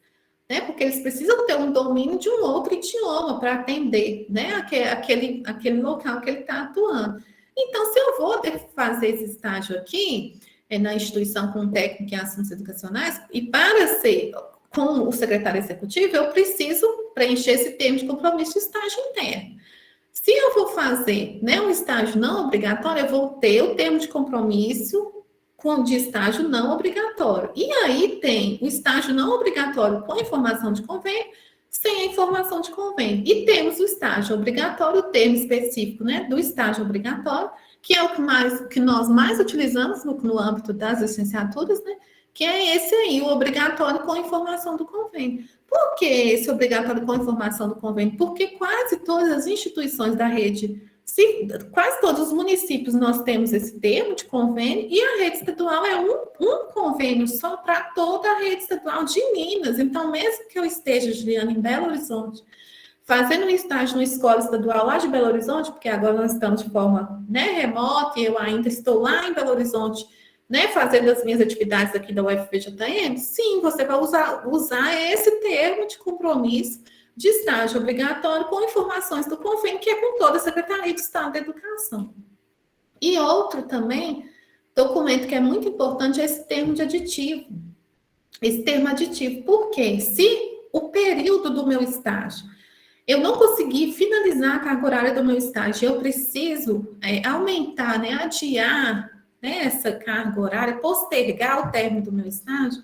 né? Porque eles precisam ter um domínio de um outro idioma para atender, né? Aquele local que ele está atuando. Então, se eu vou ter que fazer esse estágio aqui, na instituição com um técnico em assuntos educacionais, e para ser com o secretário executivo, eu preciso preencher esse termo de compromisso de estágio interno. Se eu vou fazer, né, um estágio não obrigatório, eu vou ter o termo de compromisso de estágio não obrigatório. E aí tem o estágio não obrigatório com informação de convênio, sem a informação de convênio. E temos o estágio obrigatório, o termo específico, né, do estágio obrigatório, que é o que nós mais utilizamos no âmbito das licenciaturas, né, que é esse aí, o obrigatório com informação do convênio. Por que esse obrigatório com informação do convênio? Porque quase todas as instituições da rede, quase todos os municípios nós temos esse termo de convênio, e a rede estadual é um convênio só para toda a rede estadual de Minas. Então, mesmo que eu esteja, Juliana, em Belo Horizonte, fazendo um estágio numa escola estadual lá de Belo Horizonte, porque agora nós estamos de forma, né, remota, e eu ainda estou lá em Belo Horizonte, né, fazendo as minhas atividades aqui da UFPJM, sim, você vai usar esse termo de compromisso de estágio obrigatório com informações do convênio, que é com toda a Secretaria de Estado da Educação. E outro também, documento que é muito importante, é esse termo de aditivo. Esse termo aditivo, porque se o período do meu estágio, eu não consegui finalizar a carga horária do meu estágio, eu preciso aumentar, né, adiar, né, essa carga horária, postergar o término do meu estágio,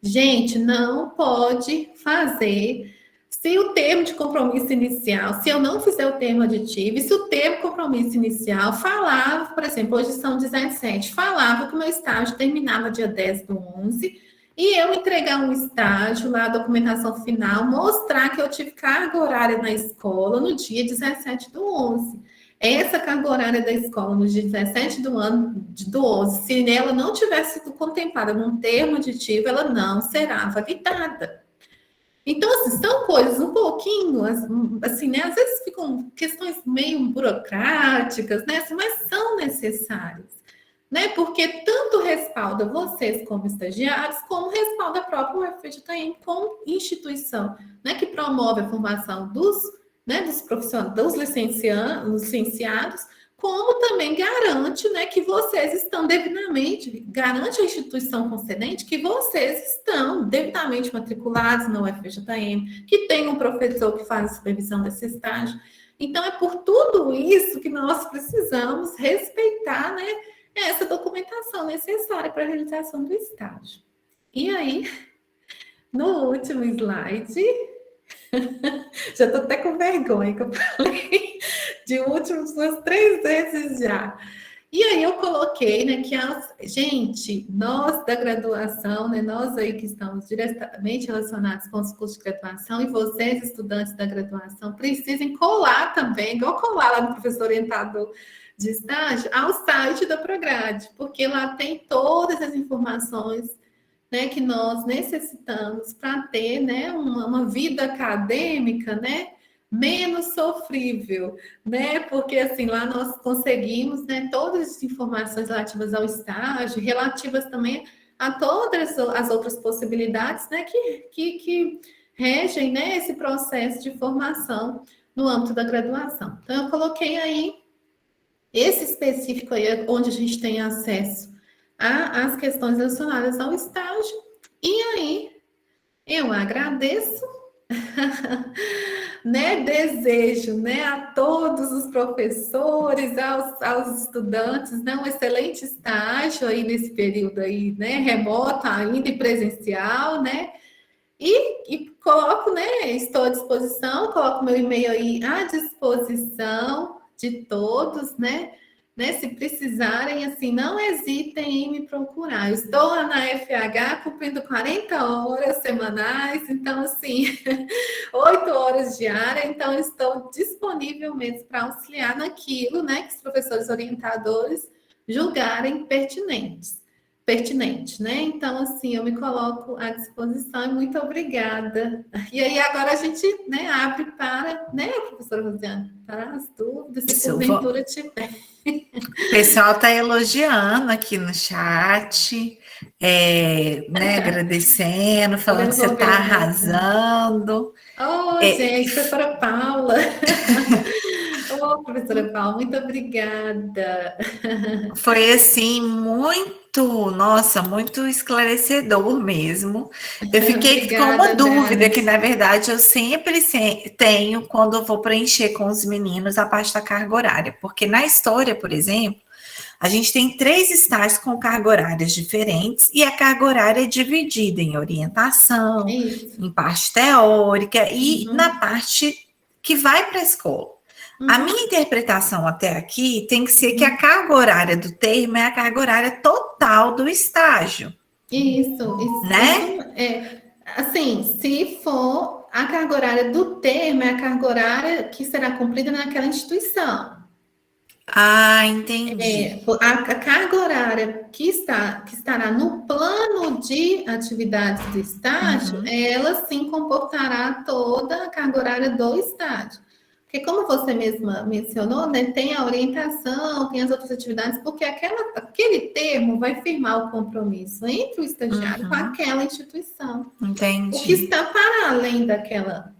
gente, não pode fazer. Se o termo de compromisso inicial, se eu não fizer o termo aditivo, e se o termo de compromisso inicial falava, por exemplo, hoje são 17, falava que o meu estágio terminava dia 10/11, e eu entregar um estágio lá, a documentação final, mostrar que eu tive carga horária na escola no dia 17/11. Essa carga horária da escola no dia 17 do 11, se ela não tivesse sido contemplada num termo aditivo, ela não será validada. Então, assim, são coisas um pouquinho, assim, né? Às vezes ficam questões meio burocráticas, né? Mas são necessárias, né? Porque tanto respalda vocês como estagiários, como respalda a própria UFPJM como instituição, né? Que promove a formação dos profissionais, dos licenciados, como também garante, né, que vocês estão devidamente, garante a instituição concedente que vocês estão devidamente matriculados na UFPJM, que tem um professor que faz a supervisão desse estágio. Então, é por tudo isso que nós precisamos respeitar, né, essa documentação necessária para a realização do estágio. E aí, no último slide, já estou até com vergonha que eu falei de últimos umas 3 vezes já. E aí eu coloquei, né, que gente, nós da graduação, né, nós aí que estamos diretamente relacionados com os cursos de graduação e vocês, estudantes da graduação, precisem colar também, igual colar lá no professor orientador de estágio, ao site da Prograde, porque lá tem todas as informações, né, que nós necessitamos para ter, né, uma vida acadêmica, né, menos sofrível, né? Porque assim lá nós conseguimos, né, todas as informações relativas ao estágio, relativas também a todas as outras possibilidades, né, que regem, né, esse processo de formação no âmbito da graduação. Então eu coloquei aí esse específico aí onde a gente tem acesso às questões relacionadas ao estágio. E aí eu agradeço né, desejo, né, a todos os professores, aos estudantes, né, um excelente estágio aí nesse período aí, né, remoto ainda e presencial, né, e coloco, né, estou à disposição, coloco meu e-mail aí à disposição de todos, né, se precisarem, assim, não hesitem em me procurar. Eu estou lá na FH cumprindo 40 horas semanais, então, assim, 8 horas diárias, então estou disponível mesmo para auxiliar naquilo, né, que os professores orientadores julgarem pertinente, né? Então, assim, eu me coloco à disposição e muito obrigada. E aí, agora a gente, né, abre para, né, professora Rosiane, para as dúvidas, se Isso, porventura tiver. o pessoal está elogiando aqui no chat, né, agradecendo, falando que você está arrasando. Oh, gente, professora Paula. Oh, professora Paula, muito obrigada. Foi assim, muito esclarecedor mesmo. Eu fiquei com uma Obrigada, dúvida Nath. que, na verdade, eu sempre tenho quando eu vou preencher com os meninos a parte da carga horária. Porque na história, por exemplo, a gente tem 3 estágios com carga horárias diferentes e a carga horária é dividida em orientação, Isso. em parte teórica e na Uhum. parte que vai para a escola. A Uhum. minha interpretação até aqui tem que ser que a carga horária do termo é a carga horária total do estágio, Isso né? é assim, se for a carga horária do termo, é a carga horária que será cumprida naquela instituição. Ah, entendi. A carga horária que estará no plano de atividades do estágio, Uhum, ela sim comportará toda a carga horária do estágio. Porque como você mesma mencionou, né, tem a orientação, tem as outras atividades, porque aquele termo vai firmar o compromisso entre o estagiário com uhum, aquela instituição. O que entendi. está para além daquela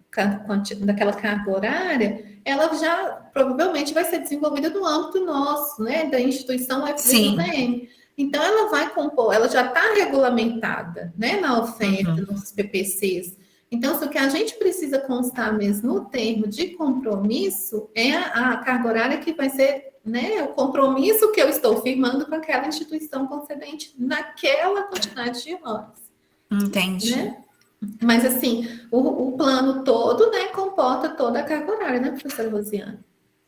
carga horária, ela já provavelmente vai ser desenvolvida no âmbito nosso, né, da instituição UFV do Sim. VM. Então, ela vai compor, ela já está regulamentada, né, na oferta, Uhum. nos PPCs. Então, o que a gente precisa constar mesmo no termo de compromisso é a carga horária que vai ser, né, o compromisso que eu estou firmando com aquela instituição concedente naquela quantidade de horas, Entendi. né? Mas, assim, o plano todo, né, comporta toda a carga horária, né, professora Rosiane?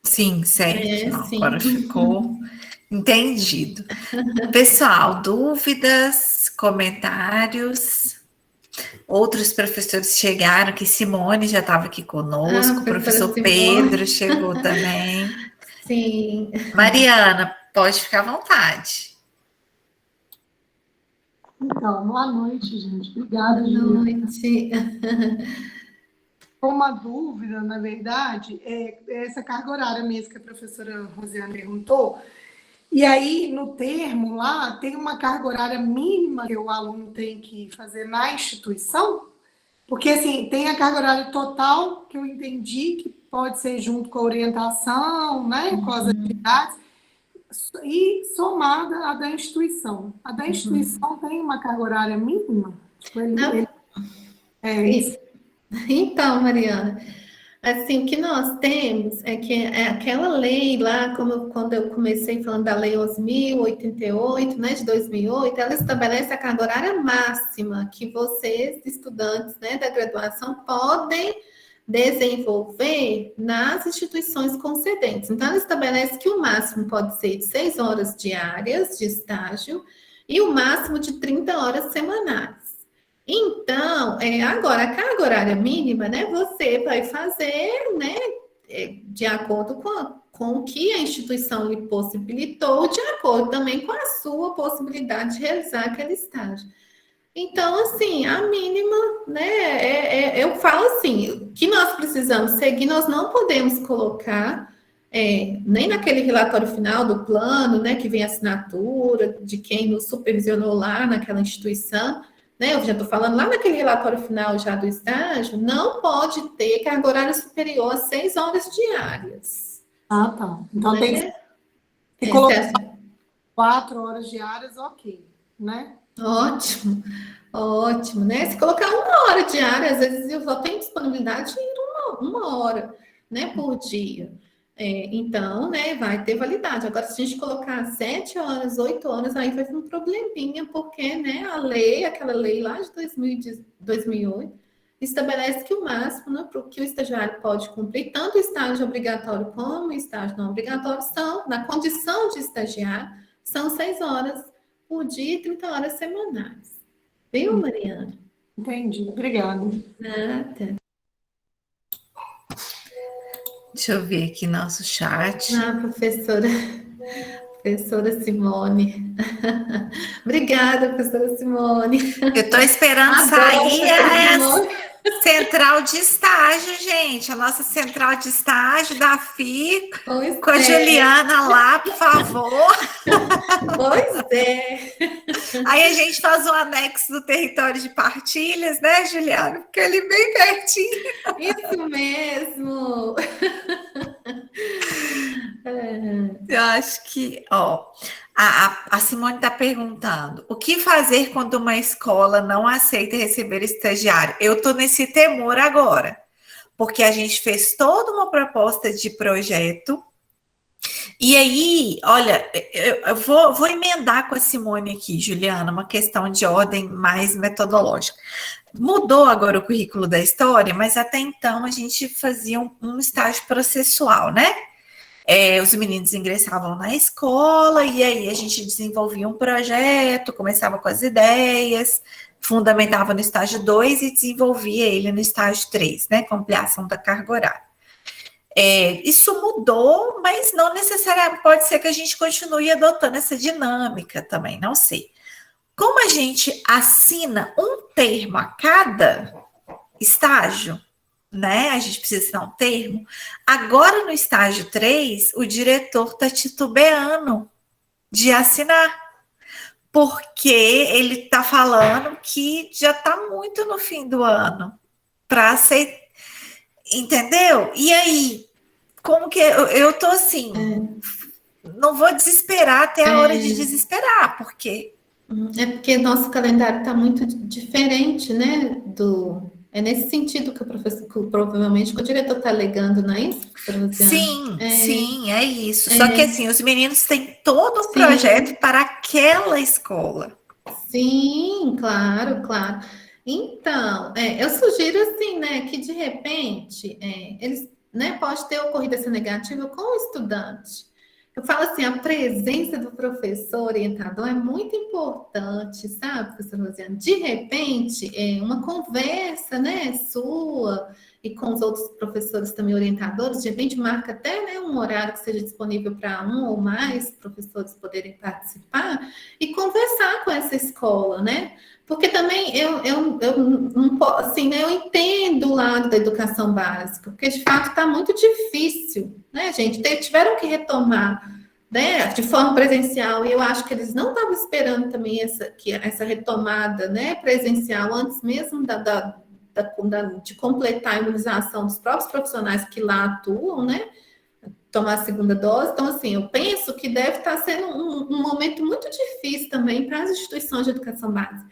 Sim, certo. É, Não, agora sim. ficou entendido. Pessoal, dúvidas, comentários? Outros professores chegaram, que Simone já estava aqui Ah, conosco, o professora professor Pedro Simone, chegou também. sim. Mariana, pode ficar à vontade. Então, boa noite, gente. Boa Obrigada, Juliana. noite. Uma dúvida, na verdade, é essa carga horária mesmo que a professora Rosiane perguntou. E aí, no termo lá, tem uma carga horária mínima que o aluno tem que fazer na instituição? Porque, assim, tem a carga horária total, que eu entendi que pode ser junto com a orientação, né, com as atividades, e somada à da instituição. A da instituição tem uma carga horária mínima? Tipo, Não, é isso. então, Mariana, assim, o que nós temos é que é aquela lei lá, quando eu comecei falando da Lei 11.088, né, de 2008, ela estabelece a carga horária máxima que vocês, estudantes, né, da graduação, podem desenvolver nas instituições concedentes. Então, ela estabelece que o máximo pode ser de 6 horas diárias de estágio e o máximo de 30 horas semanais. Então, agora, a carga horária mínima, né, você vai fazer, né, de acordo com o que a instituição lhe possibilitou, de acordo também com a sua possibilidade de realizar aquele estágio. Então, assim, a mínima, né, eu falo assim, o que nós precisamos seguir, nós não podemos colocar, nem naquele relatório final do plano, né, que vem a assinatura de quem nos supervisionou lá naquela instituição, né, eu já estou falando lá naquele relatório final já do estágio, não pode ter carga horária superior a 6 horas diárias. Ah, tá. Então, né? tem que colocar 4 horas diárias, ok, né? Ótimo, ótimo, né? Se colocar 1 hora diária, às vezes eu só tenho disponibilidade de uma hora, né, por dia. Então, né, vai ter validade. Agora, se a gente colocar 7 horas, 8 horas, aí vai ter um probleminha, porque, né, aquela lei lá de 2008, estabelece que o máximo, né, que o estagiário pode cumprir, tanto o estágio obrigatório como o estágio não obrigatório, são, na condição de estagiário, são 6 horas por dia e 30 horas semanais. Viu, Mariana? Entendi, obrigada. Nada. Deixa eu ver aqui nosso chat. Professora Simone. Obrigada, professora Simone. Eu estou esperando sair a central de estágio, gente. A nossa central de estágio da FI, com a Juliana lá, por favor. Pois é. Aí a gente faz um anexo do território de partilhas, né, Juliana? Porque ali bem pertinho. Isso mesmo. Eu acho que, a Simone está perguntando: o que fazer quando uma escola não aceita receber estagiário? Eu estou nesse temor agora, porque a gente fez toda uma proposta de projeto. E aí, olha, eu vou emendar com a Simone aqui, Juliana, uma questão de ordem mais metodológica. Mudou agora o currículo da história, mas até então a gente fazia um estágio processual, né? Os meninos ingressavam na escola e aí a gente desenvolvia um projeto, começava com as ideias, fundamentava no estágio 2 e desenvolvia ele no estágio 3, né? Com ampliação da carga horária. Isso mudou, mas não necessariamente, pode ser que a gente continue adotando essa dinâmica também, não sei. Como a gente assina um termo a cada estágio, né? A gente precisa assinar um termo. Agora, no estágio 3, o diretor está titubeando de assinar, porque ele está falando que já está muito no fim do ano para aceitar. Entendeu? E aí, como que eu tô assim, não vou desesperar até a hora de desesperar, porque... É porque nosso calendário está muito diferente, né? É nesse sentido que o professor, provavelmente, que o diretor está alegando, não é isso? Sim, é isso. Só que assim, os meninos têm todo um projeto para aquela escola. Sim, claro. Então, eu sugiro assim, né, que de repente eles, né, pode ter ocorrido essa negativa com o estudante. Eu falo assim, a presença do professor orientador é muito importante, sabe, professora Rosiane? De repente, uma conversa, né, sua e com os outros professores também orientadores, de repente marca até, né, um horário que seja disponível para um ou mais professores poderem participar e conversar com essa escola, né? Porque também eu não assim, né, eu entendo o lado da educação básica, porque de fato está muito difícil, né, gente? Tiveram que retomar, né, de forma presencial, e eu acho que eles não estavam esperando também essa retomada, né, presencial, antes mesmo de completar a imunização dos próprios profissionais que lá atuam, né? Tomar a segunda dose. Então, assim, eu penso que deve estar sendo um momento muito difícil também para as instituições de educação básica.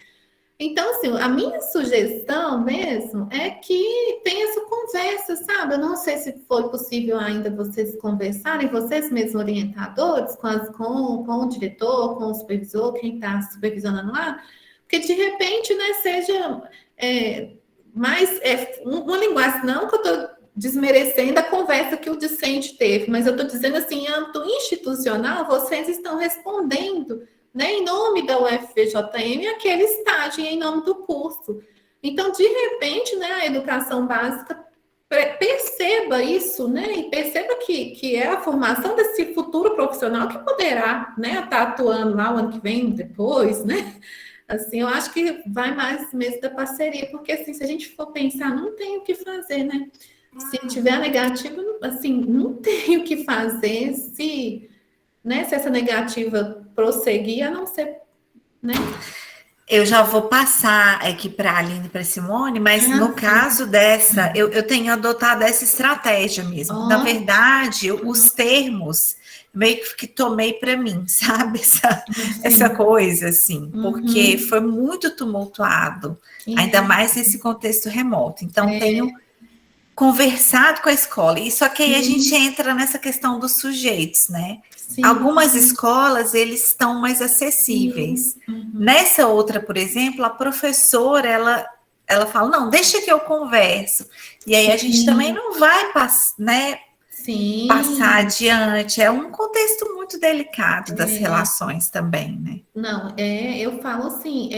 Então, assim, a minha sugestão mesmo é que tenha essa conversa, sabe? Eu não sei se foi possível ainda vocês conversarem, vocês mesmos orientadores, com o diretor, com o supervisor, quem está supervisionando lá, porque de repente, né, seja mais uma linguagem, não que eu estou desmerecendo a conversa que o discente teve, mas eu estou dizendo assim, em âmbito institucional, vocês estão respondendo, né, em nome da UFVJM, aquele estágio em nome do curso. Então, de repente, né, a educação básica perceba isso, né, e perceba que é a formação desse futuro profissional que poderá, né, estar atuando lá o ano que vem, depois, né. Assim, eu acho que vai mais mesmo da parceria, porque assim, se a gente for pensar, não tem o que fazer, né? Se tiver negativa, assim, não tem o que fazer se, né, se essa negativa prosseguir, a não ser, né? Eu já vou passar aqui para a Aline e para a Simone, mas no caso dessa, eu tenho adotado essa estratégia mesmo. Na verdade, os termos meio que tomei para mim, sabe? Essa coisa, assim, porque foi muito tumultuado, ainda mais nesse contexto remoto. Então, tenho conversado com a escola. E só que aí a gente entra nessa questão dos sujeitos, né? Sim. Algumas escolas, eles estão mais acessíveis. Nessa outra, por exemplo, a professora, ela fala, não, deixa que eu converso. E aí a gente também não vai né, passar adiante. É um contexto muito delicado das relações também, né? Não, eu falo assim,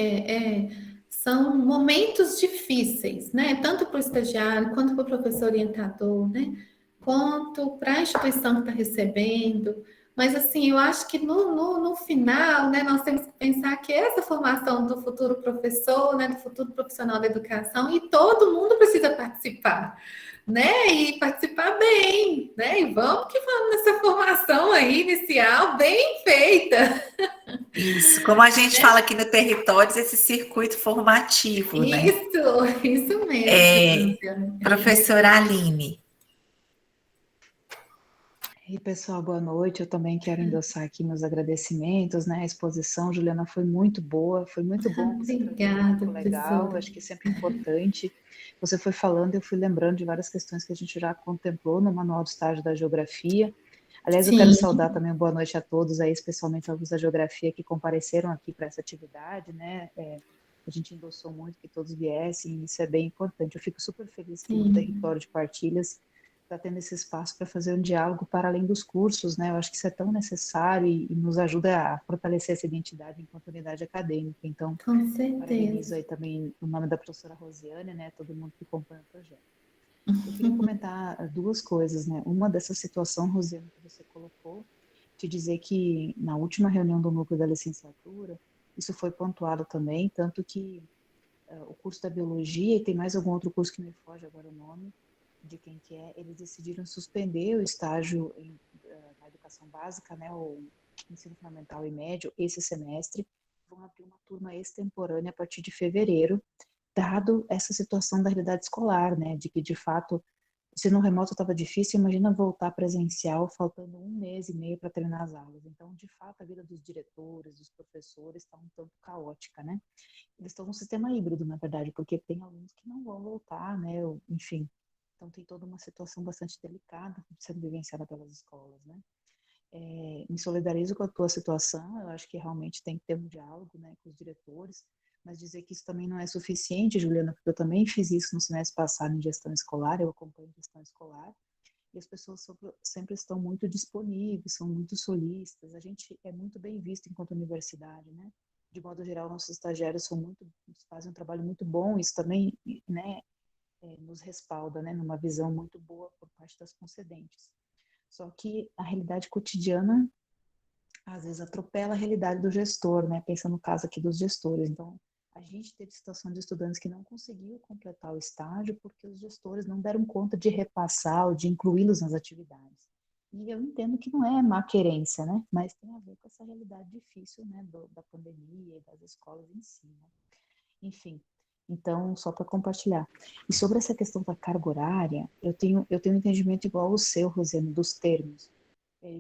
são momentos difíceis, né? Tanto para o estagiário, quanto para o professor orientador, né? Quanto para a instituição que está recebendo. Mas, assim, eu acho que no final, né, nós temos que pensar que essa formação do futuro professor, né, do futuro profissional da educação, e todo mundo precisa participar, né? E participar bem, né? E vamos que vamos nessa formação aí inicial bem feita. Isso, como a gente fala aqui no Territórios, esse circuito formativo, né? Isso mesmo. Professora Aline. E pessoal, boa noite. Eu também quero endossar aqui meus agradecimentos, né? A exposição, Juliana, foi muito boa, foi muito bom. Obrigada, legal. Acho que é sempre importante. Você foi falando, eu fui lembrando de várias questões que a gente já contemplou no Manual do Estágio da Geografia. Aliás, eu quero saudar também boa noite a todos aí, especialmente aos da Geografia que compareceram aqui para essa atividade, né? A gente endossou muito que todos viessem, isso é bem importante. Eu fico super feliz que o Território de Partilhas está tendo esse espaço para fazer um diálogo para além dos cursos, né? Eu acho que isso é tão necessário e nos ajuda a fortalecer essa identidade enquanto unidade acadêmica. Então, parabenizo aí também o nome da professora Rosiane, né? Todo mundo que acompanha o projeto. Eu queria comentar duas coisas, né? Uma dessa situação, Rosiane, que você colocou, te dizer que na última reunião do núcleo da licenciatura, isso foi pontuado também, tanto que o curso da biologia, e tem mais algum outro curso que me foge agora o nome, de quem que é, eles decidiram suspender o estágio na educação básica, né, o ensino fundamental e médio, esse semestre, vão abrir uma turma extemporânea a partir de fevereiro, dado essa situação da realidade escolar, né, de que de fato, se no remoto estava difícil, imagina voltar presencial, faltando 1 mês e meio para terminar as aulas. Então, de fato, a vida dos diretores, dos professores está um tanto caótica, né? Eles estão num sistema híbrido, na verdade, porque tem alunos que não vão voltar, né, enfim. Então, tem toda uma situação bastante delicada sendo vivenciada pelas escolas, né? Me solidarizo com a tua situação, eu acho que realmente tem que ter um diálogo, né, com os diretores, mas dizer que isso também não é suficiente, Juliana, porque eu também fiz isso no semestre passado em gestão escolar, eu acompanho gestão escolar, e as pessoas sempre estão muito disponíveis, são muito solícitas, a gente é muito bem visto enquanto universidade, né? De modo geral, nossos estagiários fazem um trabalho muito bom, isso também, né, nos respalda, né, numa visão muito boa por parte das concedentes. Só que a realidade cotidiana, às vezes, atropela a realidade do gestor, né, pensando no caso aqui dos gestores. Então, a gente teve situação de estudantes que não conseguiam completar o estágio porque os gestores não deram conta de repassar ou de incluí-los nas atividades. E eu entendo que não é má querência, né, mas tem a ver com essa realidade difícil, né, da pandemia e das escolas em si, né? Enfim, então, só para compartilhar. E sobre essa questão da carga horária, eu tenho um entendimento igual ao seu, Rosiane, dos termos.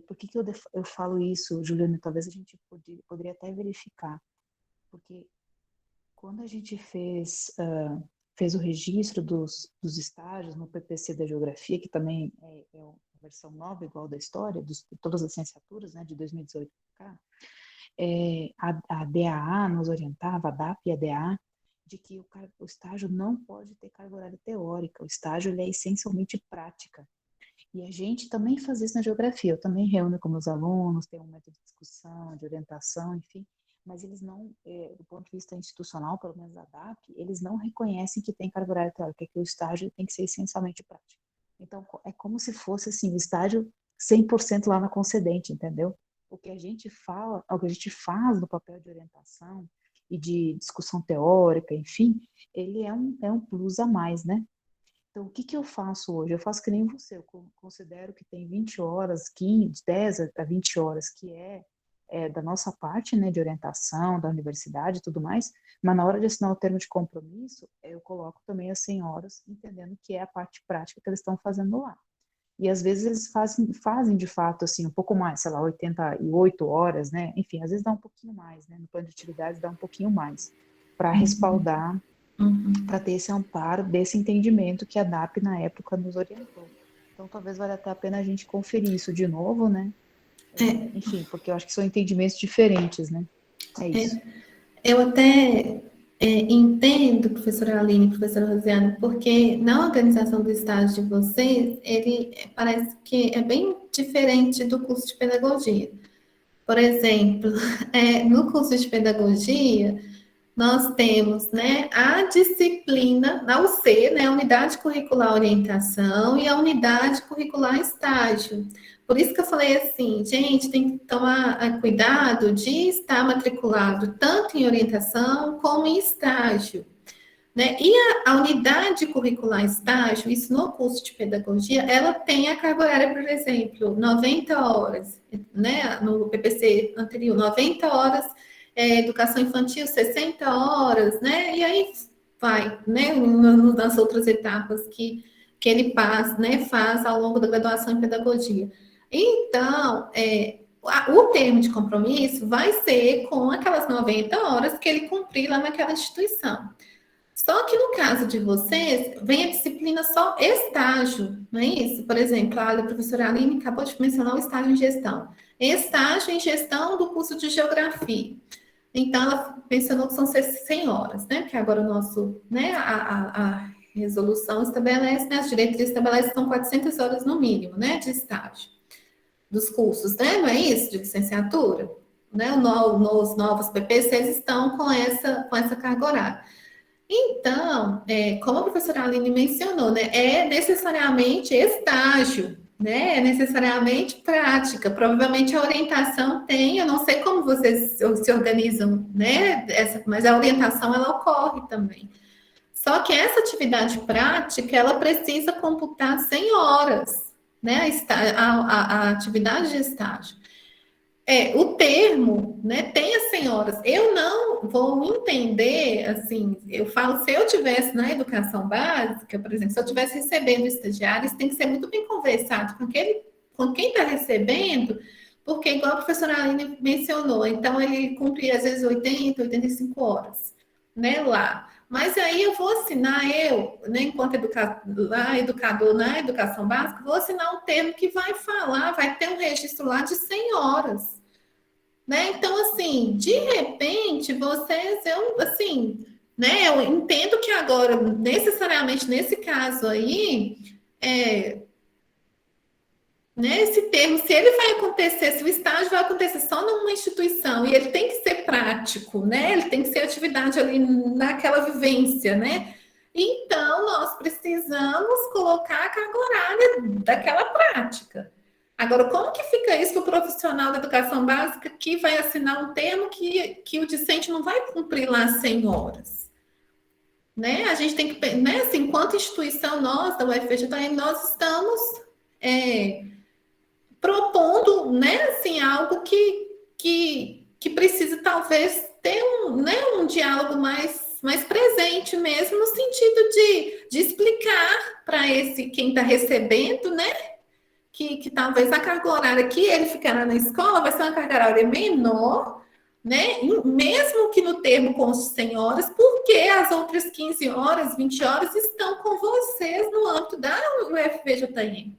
Por que eu falo isso, Juliana? Talvez a gente poderia até verificar. Porque quando a gente fez o registro dos estágios no PPC da Geografia, que também é a versão nova, igual da história, de todas as licenciaturas, né, de 2018 para cá, a DAA nos orientava, a DAP e a DA, de que o estágio não pode ter carga horária teórica, o estágio ele é essencialmente prática. E a gente também faz isso na geografia, eu também reúno com meus alunos, tem um método de discussão, de orientação, enfim, mas eles não, do ponto de vista institucional, pelo menos da DAP, eles não reconhecem que tem carga horária teórica, que o estágio tem que ser essencialmente prático. Então, é como se fosse assim, o estágio 100% lá na concedente, entendeu? O que a gente fala, o que a gente faz no papel de orientação e de discussão teórica, enfim, ele é um plus a mais, né? Então, o que eu faço hoje? Eu faço que nem você, eu considero que tem 20 horas, 15, 10 a 20 horas, que é da nossa parte, né, de orientação, da universidade e tudo mais, mas na hora de assinar o termo de compromisso, eu coloco também as 100 horas, entendendo que é a parte prática que eles estão fazendo lá. E às vezes eles fazem de fato, assim, um pouco mais, sei lá, 88 horas, né, enfim, às vezes dá um pouquinho mais, né, no plano de atividades dá um pouquinho mais, para respaldar, para ter esse amparo, desse entendimento que a DAP na época nos orientou. Então talvez valha até a pena a gente conferir isso de novo, né, enfim, porque eu acho que são entendimentos diferentes, né? É isso. Eu até entendo, professora Aline, professora Rosiane, porque na organização do estágio de vocês, ele parece que é bem diferente do curso de pedagogia. Por exemplo, no curso de pedagogia, nós temos, né, a disciplina, na UC, né, a unidade curricular orientação e a unidade curricular estágio. Por isso que eu falei assim, gente, tem que tomar cuidado de estar matriculado tanto em orientação como em estágio, né? E a unidade curricular estágio, isso no curso de pedagogia, ela tem a carga horária, por exemplo, 90 horas, né? No PPC anterior, 90 horas, educação infantil, 60 horas, né? E aí vai, né? Nas outras etapas que ele passa, né? Faz ao longo da graduação em pedagogia. Então, o termo de compromisso vai ser com aquelas 90 horas que ele cumprir lá naquela instituição. Só que no caso de vocês, vem a disciplina só estágio, não é isso? Por exemplo, a professora Aline acabou de mencionar o estágio em gestão. Estágio em gestão do curso de geografia. Então, ela mencionou que são 100 horas, né? Que agora o nosso, né? A resolução estabelece, né? As diretrizes estabelecem que são 400 horas no mínimo, né? De estágio dos cursos, né? Não é isso? De licenciatura, né? Os novos PPCs estão com essa carga horária. Então, como a professora Aline mencionou, né, é necessariamente estágio, né, é necessariamente prática. Provavelmente a orientação tem, eu não sei como vocês se organizam, né, mas a orientação ela ocorre também. Só que essa atividade prática, ela precisa computar 100 horas, né, a atividade de estágio. O termo, né, tem as 100 horas. Eu não vou entender, assim, eu falo, se eu tivesse na educação básica, por exemplo, se eu estivesse recebendo estagiários, tem que ser muito bem conversado com quem está recebendo, porque igual a professora Aline mencionou, então ele cumpre às vezes 80, 85 horas, né, lá. Mas aí eu vou assinar, né, enquanto educador na educação básica, vou assinar um termo que vai falar, vai ter um registro lá de 100 horas. Né? Então, assim, de repente, né, eu entendo que agora, necessariamente nesse caso aí, né, esse termo, se ele vai acontecer, se o estágio vai acontecer só numa instituição e ele tem que ser prático, né? Ele tem que ser atividade ali naquela vivência, né? Então, nós precisamos colocar a carga horária daquela prática. Agora, como que fica isso para o profissional da educação básica que vai assinar um termo que o discente não vai cumprir lá 100 horas? Né? A gente tem que, né, assim, enquanto instituição nós, da UFRJ, nós estamos propondo, né, assim, algo que precisa talvez ter um diálogo mais presente mesmo, no sentido de explicar para quem está recebendo, né, que talvez a carga horária que ele ficará na escola vai ser uma carga horária menor, né, mesmo que no termo conste 100 horas, porque as outras 15 horas, 20 horas estão com vocês no âmbito da UFVJM.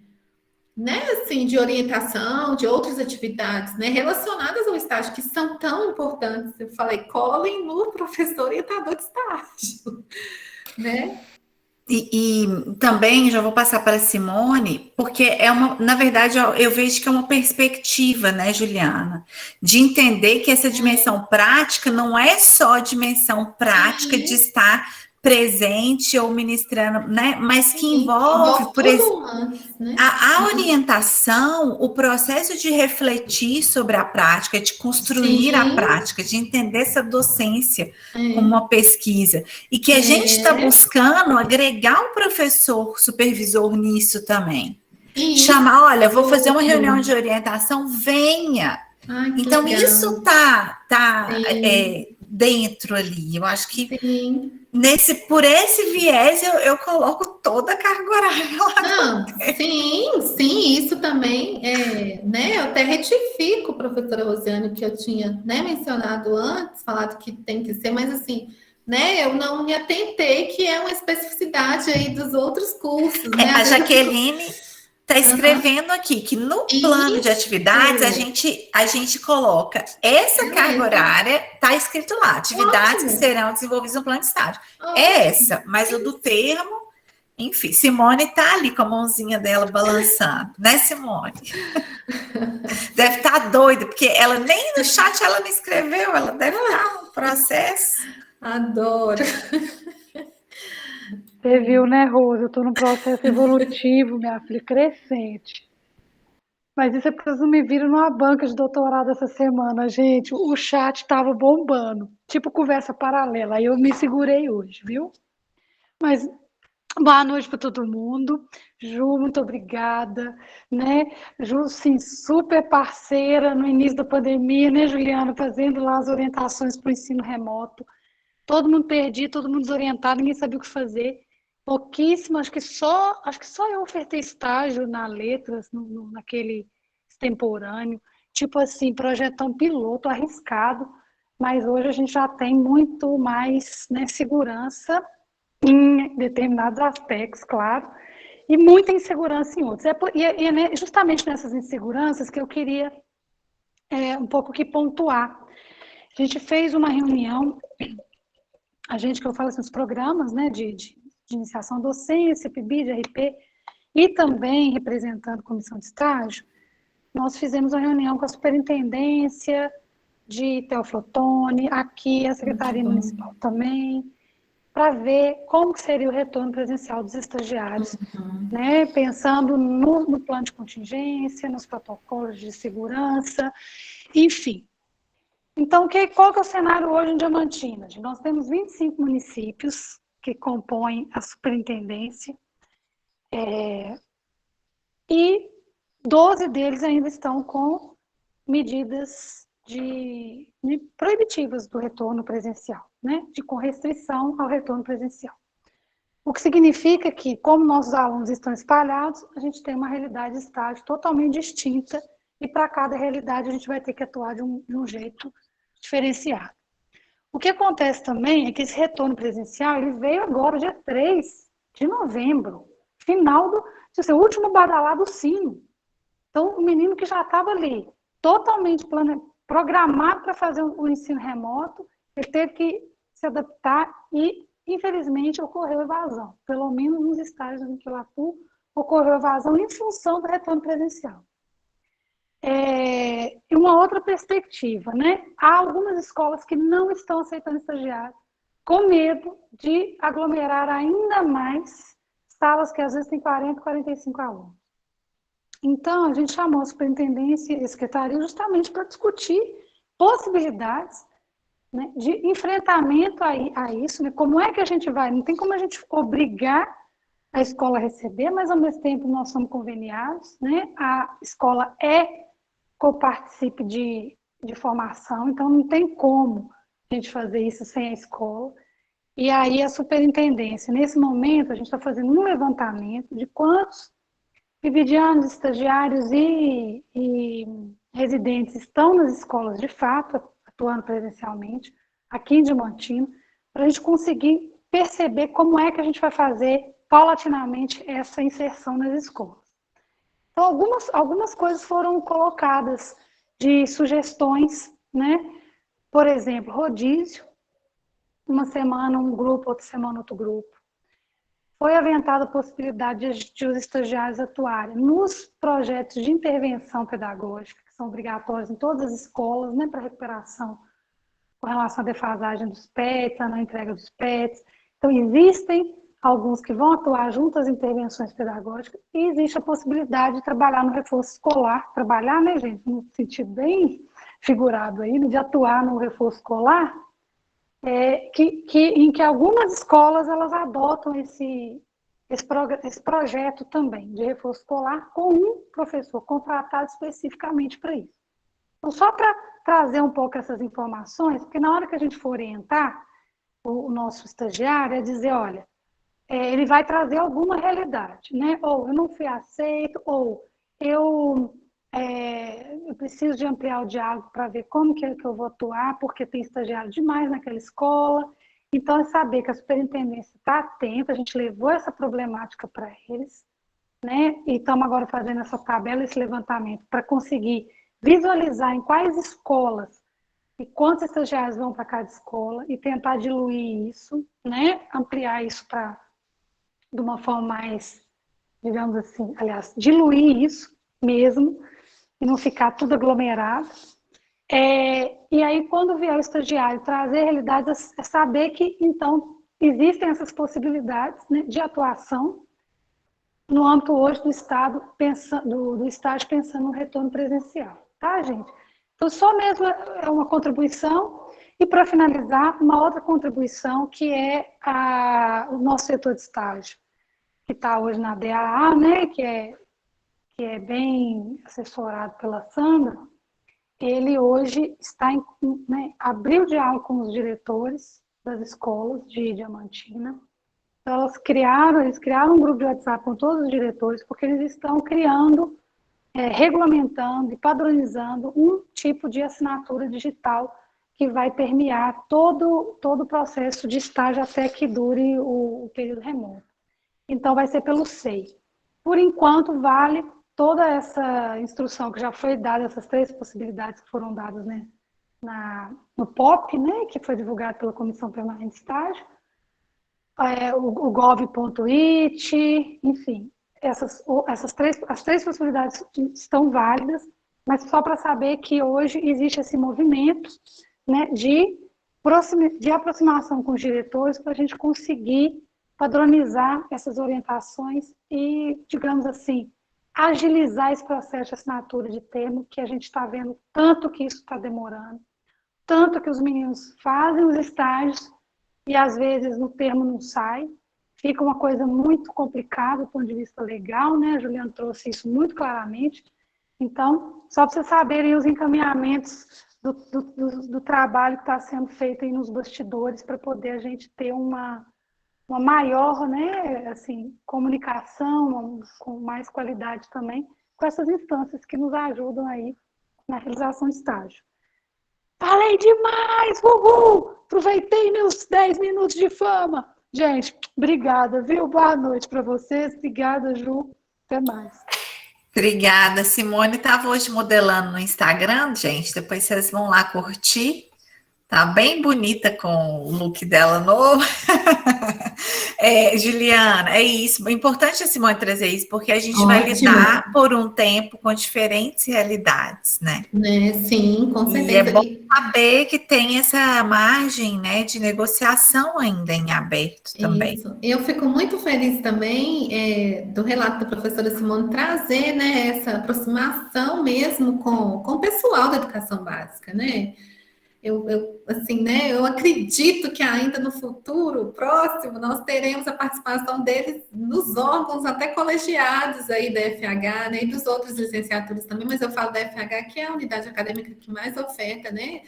né, assim, de orientação, de outras atividades, né, relacionadas ao estágio, que são tão importantes. Eu falei, colhem no professor orientador de estágio, né? E também já vou passar para a Simone, porque na verdade, eu vejo que é uma perspectiva, né, Juliana, de entender que essa dimensão prática não é só a dimensão prática de estar presente ou ministrando, né, mas que envolve, por exemplo, tudo antes, né? a orientação, o processo de refletir sobre a prática, de construir a prática, de entender essa docência como uma pesquisa. E que a gente está buscando agregar o professor supervisor nisso também. Chamar, olha, vou fazer uma reunião de orientação, venha. Então, legal. Isso tá dentro ali. Eu acho que por esse viés eu coloco toda a carga horária lá. Sim, isso também né? Eu até retifico, professora Rosiane, que eu tinha, né, mencionado antes, falado que tem que ser, mas assim, né, eu não me atentei que é uma especificidade aí dos outros cursos, né? A Jaqueline está escrevendo aqui que no plano de atividades a gente coloca essa carga horária, está escrito lá, atividades que serão desenvolvidas no plano de estágio. É essa, mas o do termo, enfim, Simone está ali com a mãozinha dela balançando, né, Simone? Deve estar doida, porque ela nem no chat ela me escreveu, ela deve estar no processo. Adoro. Você viu, né, Rosa? Eu estou num processo evolutivo, minha filha, crescente. Mas isso é porque vocês não me viram numa banca de doutorado essa semana, gente. O chat estava bombando, tipo conversa paralela. Aí eu me segurei hoje, viu? Mas boa noite para todo mundo. Ju, muito obrigada, né? Ju, sim, super parceira no início da pandemia, né, Juliana? Fazendo lá as orientações para o ensino remoto. Todo mundo perdido, todo mundo desorientado, ninguém sabia o que fazer. Pouquíssimo, acho que só eu ofertei estágio na Letras, naquele extemporâneo, tipo assim, projetão piloto arriscado, mas hoje a gente já tem muito mais, né, segurança em determinados aspectos, claro, e muita insegurança em outros. E é justamente nessas inseguranças que eu queria um pouco que pontuar. A gente fez uma reunião, que eu falo assim, os programas, né, de iniciação à docência, PIBID, RP, e também representando a comissão de estágio, nós fizemos uma reunião com a superintendência de Teófilo Otoni, aqui a Secretaria Municipal também, para ver como que seria o retorno presencial dos estagiários, né, pensando no plano de contingência, nos protocolos de segurança, enfim. Então, qual que é o cenário hoje em Diamantina? Nós temos 25 municípios que compõem a superintendência, e 12 deles ainda estão com medidas proibitivas do retorno presencial, né? Com restrição ao retorno presencial. O que significa que, como nossos alunos estão espalhados, a gente tem uma realidade de estágio totalmente distinta, e para cada realidade a gente vai ter que atuar de um jeito diferenciado. O que acontece também é que esse retorno presencial ele veio agora, dia 3 de novembro, final do último badalar do sino. Então, o menino que já estava ali, totalmente programado para fazer o ensino remoto, ele teve que se adaptar e, infelizmente, ocorreu evasão. Pelo menos nos estágios em que eu atuo, ocorreu evasão em função do retorno presencial. E uma outra perspectiva, né? Há algumas escolas que não estão aceitando estagiário, com medo de aglomerar ainda mais salas que às vezes tem 40, 45 alunos. Então, a gente chamou a superintendência e a secretaria justamente para discutir possibilidades, né, de enfrentamento a isso, né? Como é que a gente vai? Não tem como a gente obrigar a escola a receber, mas ao mesmo tempo nós somos conveniados, né? A escola coparticipe de formação, então não tem como a gente fazer isso sem a escola. E aí a superintendência, nesse momento, a gente está fazendo um levantamento de quantos PIBIDianos, estagiários e residentes estão nas escolas de fato, atuando presencialmente, aqui em Diamantina, para a gente conseguir perceber como é que a gente vai fazer paulatinamente essa inserção nas escolas. Então, algumas coisas foram colocadas de sugestões, né? Por exemplo, rodízio, uma semana um grupo, outra semana outro grupo. Foi aventada a possibilidade de os estagiários atuarem nos projetos de intervenção pedagógica, que são obrigatórios em todas as escolas, né, para recuperação com relação à defasagem dos PETs, na entrega dos PETs. Então, existem alguns que vão atuar junto às intervenções pedagógicas e existe a possibilidade de trabalhar no reforço escolar, trabalhar, né, gente, no sentido bem figurado aí, de atuar no reforço escolar, em que algumas escolas elas adotam esse projeto também de reforço escolar com um professor contratado especificamente para isso. Então, só para trazer um pouco essas informações, porque na hora que a gente for orientar o nosso estagiário, é dizer, olha, ele vai trazer alguma realidade, né? Ou eu não fui aceito, ou eu preciso de ampliar o diálogo para ver como que eu vou atuar, porque tem estagiário demais naquela escola. Então, é saber que a superintendência está atenta, a gente levou essa problemática para eles, né? E estamos agora fazendo essa tabela, esse levantamento, para conseguir visualizar em quais escolas e quantos estagiários vão para cada escola e tentar diluir isso, né? Ampliar isso de uma forma mais, digamos assim, aliás, diluir isso mesmo e não ficar tudo aglomerado. E aí, quando vier o estagiário trazer realidades, é saber que, então, existem essas possibilidades, né, de atuação no âmbito hoje do Estado, do estágio pensando no retorno presencial, tá, gente? Então, só mesmo é uma contribuição. E, para finalizar, uma outra contribuição que é o nosso setor de estágio, que está hoje na DAA, né, que é bem assessorado pela Sandra. Ele hoje está abriu diálogo com os diretores das escolas de Diamantina. Então, eles criaram um grupo de WhatsApp com todos os diretores, porque eles estão criando, regulamentando e padronizando um tipo de assinatura digital que vai permear todo o processo de estágio até que dure o período remoto. Então, vai ser pelo SEI. Por enquanto, vale toda essa instrução que já foi dada, essas 3 possibilidades que foram dadas, né, no POP, né, que foi divulgado pela Comissão Permanente de Estágio, o gov.it, enfim, as 3 possibilidades estão válidas, mas só para saber que hoje existe esse movimento, né, de aproximação com os diretores para a gente conseguir padronizar essas orientações e, digamos assim, agilizar esse processo de assinatura de termo, que a gente está vendo tanto que isso está demorando, tanto que os meninos fazem os estágios e, às vezes, no termo não sai. Fica uma coisa muito complicada do ponto de vista legal, né? A Juliana trouxe isso muito claramente. Então, só para vocês saberem os encaminhamentos do trabalho que está sendo feito aí nos bastidores para poder a gente ter uma maior, né, assim, comunicação com mais qualidade também com essas instâncias que nos ajudam aí na realização de estágio. Falei demais, uhul! Aproveitei meus 10 minutos de fama. Gente, obrigada, viu? Boa noite para vocês. Obrigada, Ju. Até mais. Obrigada. Simone estava hoje modelando no Instagram, gente. Depois vocês vão lá curtir. Tá bem bonita com o look dela novo. Juliana, é isso. É importante a Simone trazer isso, porque a gente vai lidar por um tempo com diferentes realidades, né? Sim, com certeza. E é bom saber que tem essa margem, né, de negociação ainda em aberto também. Isso. Eu fico muito feliz também do relato da professora Simone trazer, né, essa aproximação mesmo com o pessoal da educação básica, né? Assim, né, eu acredito que ainda no futuro próximo nós teremos a participação deles nos órgãos até colegiados aí da FH, né, e dos outros licenciaturas também, mas eu falo da FH, que é a unidade acadêmica que mais oferta, né,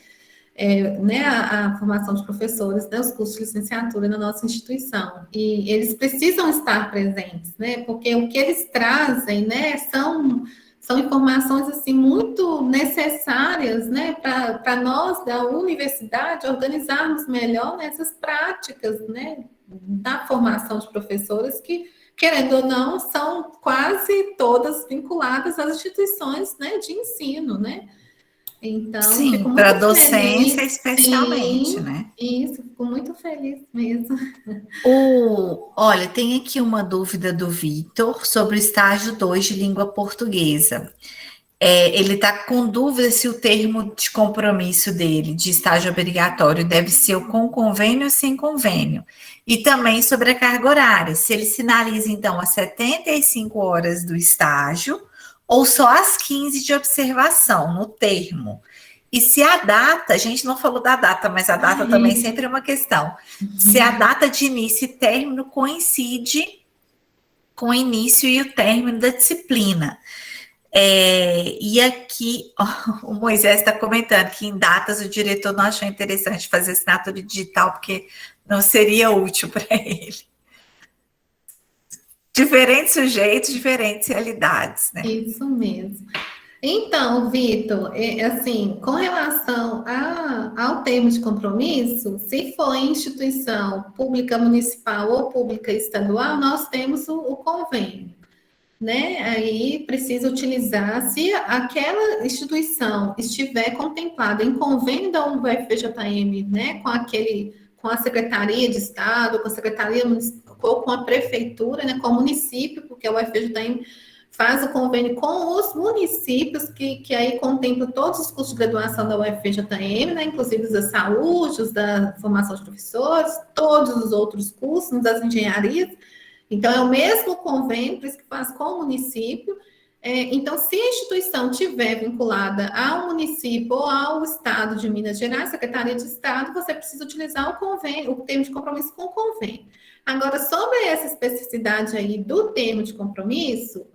a formação de professores, né, os cursos de licenciatura na nossa instituição. E eles precisam estar presentes, né, porque o que eles trazem, né, são informações assim muito necessárias, né, para nós da universidade organizarmos melhor nessas práticas, né, da formação de professores que querendo ou não, são quase todas vinculadas às instituições, né, de ensino, né? Então, Sim, fico para muito docência feliz. especialmente, Sim, né? isso, fico muito feliz mesmo. Olha, tem aqui uma dúvida do Vitor sobre o estágio 2 de língua portuguesa. Ele está com dúvida se o termo de compromisso dele, de estágio obrigatório, deve ser o com convênio ou sem convênio. E também sobre a carga horária, se ele sinaliza, então, as 75 horas do estágio ou só as 15 de observação no termo. E se a data, a gente não falou da data, mas a data também sempre é uma questão. Se a data de início e término coincide com o início e o término da disciplina. E aqui, ó, o Moisés está comentando que em datas o diretor não achou interessante fazer assinatura digital porque não seria útil para ele. Diferentes sujeitos, diferentes realidades, né? Isso mesmo. Então, Vitor, assim, com relação ao termo de compromisso, se for instituição pública municipal ou pública estadual, nós temos o convênio, né? Aí precisa utilizar, se aquela instituição estiver contemplada em convênio da UFVJM, né, com a Secretaria de Estado, com a Secretaria Municipal, ou com a Prefeitura, né, com o município, porque a UFVJM faz o convênio com os municípios, que aí contempla todos os cursos de graduação da UFVJM, né, inclusive os da saúde, os da formação de professores, todos os outros cursos, das engenharias. Então, é o mesmo convênio, por isso que faz com o município. Então, se a instituição estiver vinculada ao município ou ao Estado de Minas Gerais, Secretaria de Estado, você precisa utilizar o convênio, o termo de compromisso com o convênio. Agora, sobre essa especificidade aí do termo de compromisso,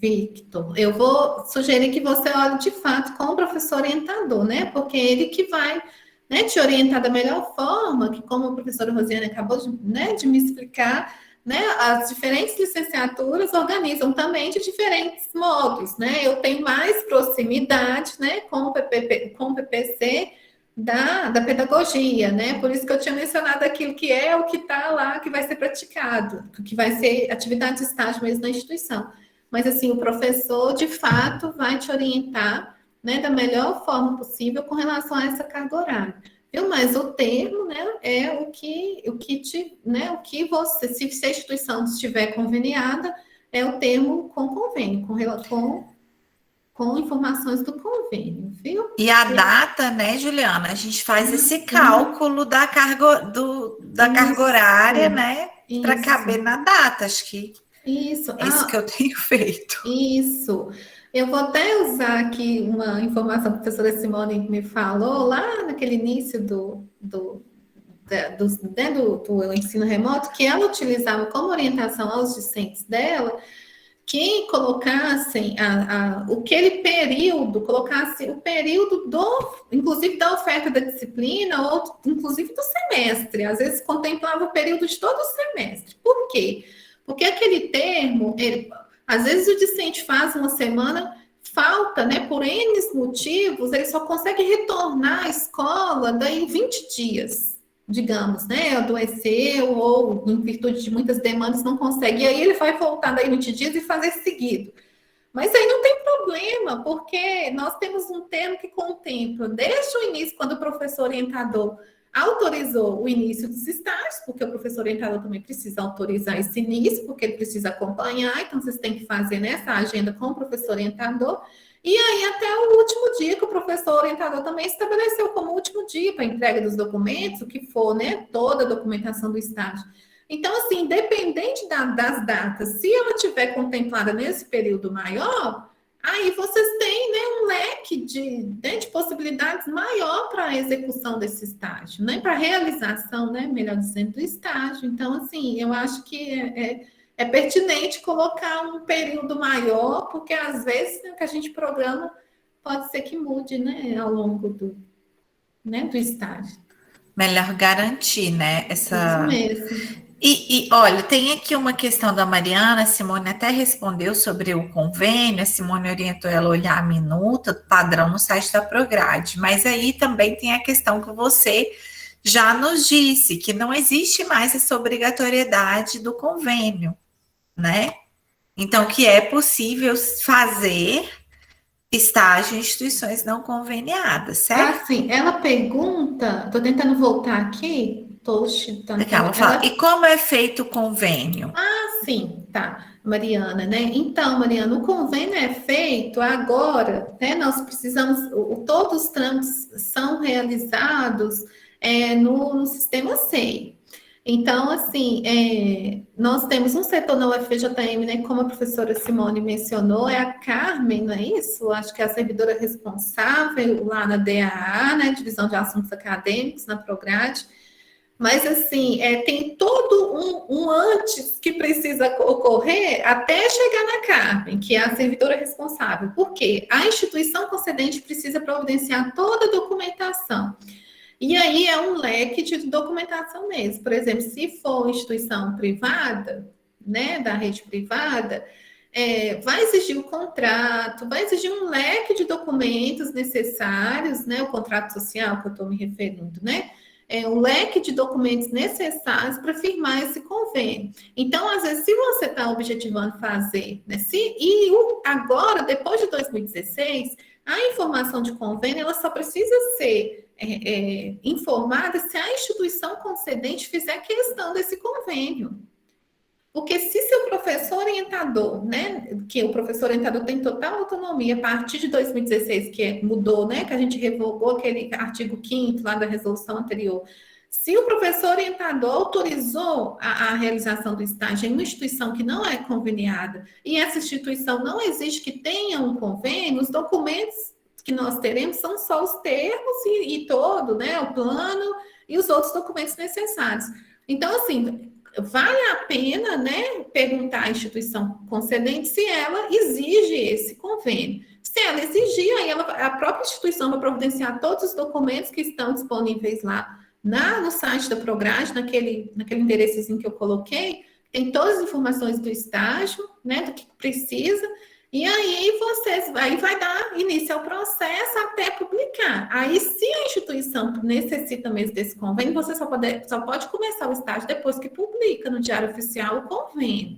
Victor, eu vou sugerir que você olhe de fato com o professor orientador, né? Porque ele que vai, né, te orientar da melhor forma, que como a professora Rosiane acabou de me explicar, né, as diferentes licenciaturas organizam também de diferentes modos, né? Eu tenho mais proximidade, né, com o PPC da pedagogia, né? Por isso que eu tinha mencionado aquilo que é o que está lá, que vai ser praticado, que vai ser atividade de estágio mesmo na instituição. Mas, assim, o professor, de fato, vai te orientar, né, da melhor forma possível com relação a essa carga horária. Viu? Mas o termo, né, é o que você, se a instituição estiver conveniada, é o termo com convênio, com informações do convênio, viu? E a data, né, Juliana? A gente faz esse cálculo da carga horária, né, para caber na data. Acho que é isso que eu tenho feito. Isso. Eu vou até usar aqui uma informação que a professora Simone me falou lá naquele início do ensino remoto, que ela utilizava como orientação aos discentes dela, que colocassem aquele período, colocasse o período inclusive da oferta da disciplina, ou inclusive do semestre. Às vezes contemplava o período de todo o semestre. Por quê? Porque aquele termo, às vezes o discente faz uma semana, falta, né, por N motivos, ele só consegue retornar à escola daí em 20 dias, digamos, né, adoeceu ou em virtude de muitas demandas não consegue, e aí ele vai voltar daí 20 dias e fazer seguido. Mas aí não tem problema, porque nós temos um termo que contempla, desde o início, quando o professor orientador autorizou o início dos estágios, porque o professor orientador também precisa autorizar esse início, porque ele precisa acompanhar, então vocês têm que fazer nessa agenda com o professor orientador, e aí até o último dia que o professor orientador também estabeleceu como último dia para a entrega dos documentos, o que for, né, toda a documentação do estágio. Então, assim, independente das datas, se ela estiver contemplada nesse período maior, aí vocês têm, né, um leque de possibilidades maior para a execução desse estágio, né, para a realização, né, melhor dizendo, do estágio. Então, assim, eu acho que é pertinente colocar um período maior, porque às vezes, né, o que a gente programa pode ser que mude, né, ao longo do estágio. Melhor garantir, né, Isso mesmo. E olha, tem aqui uma questão da Mariana, a Simone até respondeu sobre o convênio, a Simone orientou ela a olhar a minuta padrão no site da Prograde, mas aí também tem a questão que você já nos disse, que não existe mais essa obrigatoriedade do convênio, né? Então, que é possível fazer estágio em instituições não conveniadas, certo? Sim, ela pergunta, estou tentando voltar aqui, estou chutando. Ela fala, e como é feito o convênio? Sim, tá, Mariana, né? Então, Mariana, o convênio é feito agora, né? Nós precisamos, todos os trâmites são realizados no sistema SEI. Então, assim, nós temos um setor na UFJM, né? Como a professora Simone mencionou, é a Carmen, não é isso? Acho que é a servidora responsável lá na DAA, né? Divisão de Assuntos Acadêmicos, na Prograde. Mas, assim, tem todo um antes que precisa ocorrer até chegar na Carmen, que é a servidora responsável. Por quê? A instituição concedente precisa providenciar toda a documentação. E aí é um leque de documentação mesmo. Por exemplo, se for instituição privada, né, da rede privada, vai exigir o contrato, vai exigir um leque de documentos necessários, né, o contrato social que eu estou me referindo, né? Um leque de documentos necessários para firmar esse convênio. Então, às vezes, se você está objetivando fazer, né, agora, depois de 2016, a informação de convênio ela só precisa ser informada se a instituição concedente fizer questão desse convênio. Porque se seu professor orientador, né, que o professor orientador tem total autonomia a partir de 2016, que mudou, né, que a gente revogou aquele artigo 5º lá da resolução anterior, se o professor orientador autorizou a realização do estágio em uma instituição que não é conveniada e essa instituição não exige que tenha um convênio, os documentos que nós teremos são só os termos e todo, né, o plano e os outros documentos necessários. Então, assim, vale a pena, né, perguntar à instituição concedente se ela exige esse convênio. Se ela exigir, aí a própria instituição vai providenciar todos os documentos que estão disponíveis lá no site da Prograde, naquele endereçozinho que eu coloquei, tem todas as informações do estágio, né, do que precisa, e aí vai dar início ao processo até publicar. Aí, se a instituição necessita mesmo desse convênio, você só pode começar o estágio depois que publica no Diário Oficial o convênio.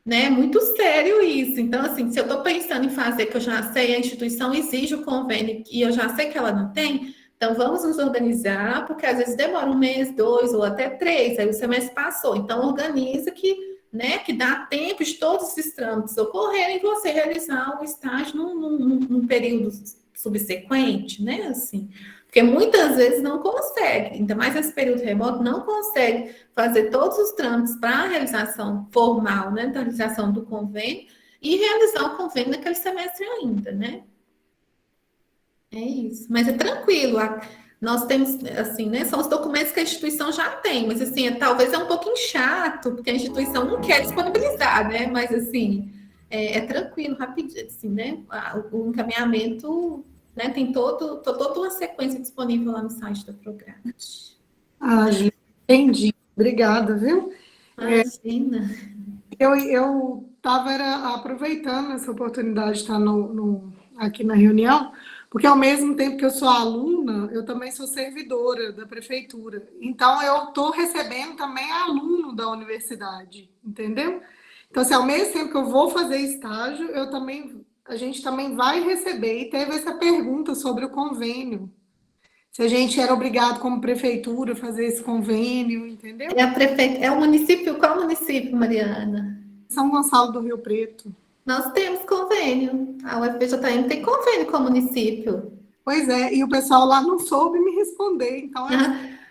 Né? Muito sério isso. Então, assim, se eu estou pensando em fazer, que eu já sei, a instituição exige o convênio e eu já sei que ela não tem, então vamos nos organizar, porque às vezes demora 1 mês, 2 ou até 3, aí o semestre passou. Então, organiza que dá tempo de todos esses trâmites ocorrerem e você realizar o estágio num período subsequente, né? Assim, porque muitas vezes não consegue, ainda mais nesse período remoto, não consegue fazer todos os trâmites para a realização formal, né? Da realização do convênio e realizar o convênio naquele semestre ainda, né? É isso. Mas é tranquilo. Nós temos, assim, né? São os documentos que a instituição já tem, mas, assim, talvez é um pouquinho chato, porque a instituição não quer disponibilizar, né? Mas, assim, é tranquilo, rapidinho, assim, né? O encaminhamento, né? Tem toda uma sequência disponível lá no site da Prograde. Gente, entendi. Obrigada, viu? Imagina. Eu estava aproveitando essa oportunidade de estar aqui na reunião, porque ao mesmo tempo que eu sou aluna, eu também sou servidora da prefeitura. Então, eu estou recebendo também aluno da universidade, entendeu? Então, assim, ao mesmo tempo que eu vou fazer estágio, a gente também vai receber. E teve essa pergunta sobre o convênio. Se a gente era obrigado, como prefeitura, a fazer esse convênio, entendeu? É o município, qual município, Mariana? São Gonçalo do Rio Preto. Nós temos convênio. A UFJM tem convênio com o município. Pois é, e o pessoal lá não soube me responder, então...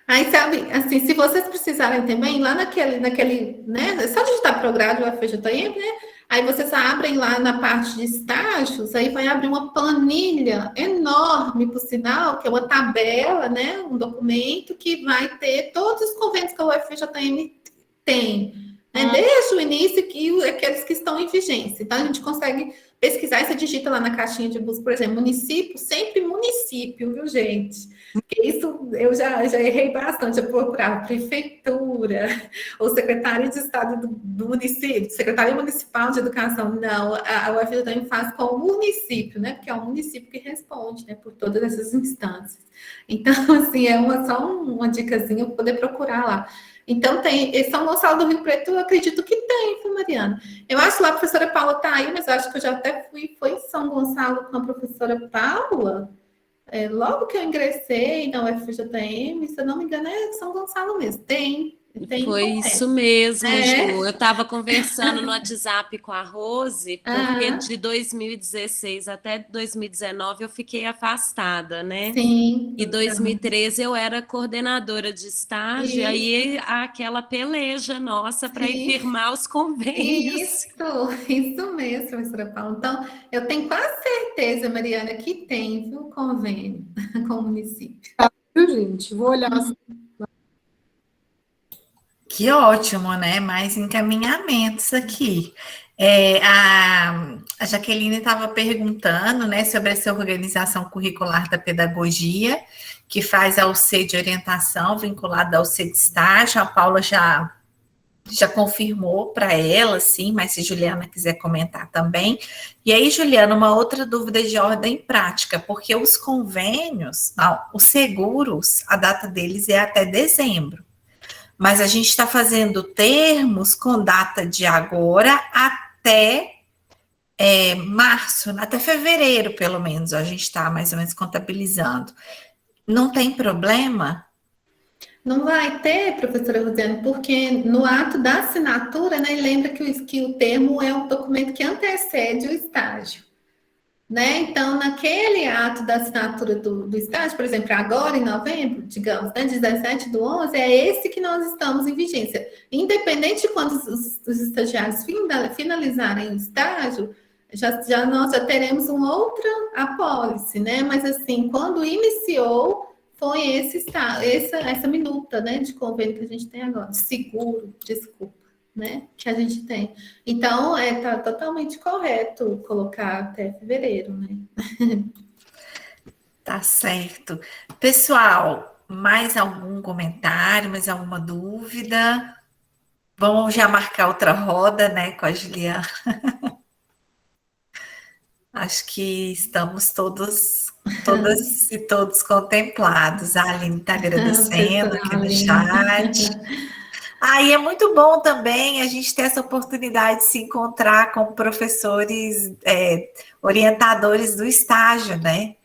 Aí, sabe, assim, se vocês precisarem também, lá naquele, né, é só digitar Prograde UFJM, né? Aí vocês abrem lá na parte de estágios, aí vai abrir uma planilha enorme, por sinal, que é uma tabela, né, um documento que vai ter todos os convênios que a UFJM tem, né, desde o início e aqueles que estão em vigência. Então, a gente consegue pesquisar e você digita lá na caixinha de busca, por exemplo, município, sempre município, viu, gente? Porque isso eu já errei bastante, eu procurava prefeitura, ou secretaria de Estado do município, Secretaria Municipal de Educação. Não, a UFJ também faz com o município, né? Porque é o município que responde, né, por todas essas instâncias. Então, assim, só uma dicasinha para poder procurar lá. Então, tem São Gonçalo do Rio Preto, eu acredito que tem, viu, Mariana? Eu acho que lá a professora Paula está aí, mas eu acho que eu já até foi em São Gonçalo com a professora Paula. Logo que eu ingressei na UFJM, se eu não me engano, é São Gonçalo mesmo. Tem. Foi isso mesmo, Ju. Eu É. estava conversando no WhatsApp com a Rose, porque Aham. de 2016 até 2019 eu fiquei afastada, né? Sim. E 2013 eu era coordenadora de estágio, Isso. aí aquela peleja nossa para ir Sim. firmar os convênios. Isso mesmo, professora Paula. Então, eu tenho quase certeza, Mariana, que tem, viu, convênio com o município. Viu, gente? Vou olhar. Que ótimo, né? Mais encaminhamentos aqui. A Jaqueline estava perguntando, né, sobre essa organização curricular da pedagogia, que faz ao C de orientação vinculada ao C de estágio. A Paula já confirmou para ela, sim, mas se Juliana quiser comentar também. E aí, Juliana, uma outra dúvida de ordem prática, porque os convênios, não, os seguros, a data deles é até dezembro. Mas a gente está fazendo termos com data de agora até março, até fevereiro, pelo menos, a gente está mais ou menos contabilizando. Não tem problema? Não vai ter, professora Rosiane, porque no ato da assinatura, né, lembra que o termo é um documento que antecede o estágio. Né? Então, naquele ato da assinatura do estágio, por exemplo, agora em novembro, digamos, né, 17/11, é esse que nós estamos em vigência. Independente de quando os estagiários finalizarem o estágio, nós já teremos uma outra apólice, né? Mas assim, quando iniciou, foi essa minuta, né, de convênio que a gente tem agora, de seguro, desculpa. Né, que a gente tem. Então, tá totalmente correto colocar até fevereiro, né? Tá certo. Pessoal, mais algum comentário, mais alguma dúvida? Vamos já marcar outra roda, né, com a Juliana. Acho que estamos todas e todos contemplados. A Aline está agradecendo aqui no chat. E é muito bom também a gente ter essa oportunidade de se encontrar com professores orientadores do estágio, né?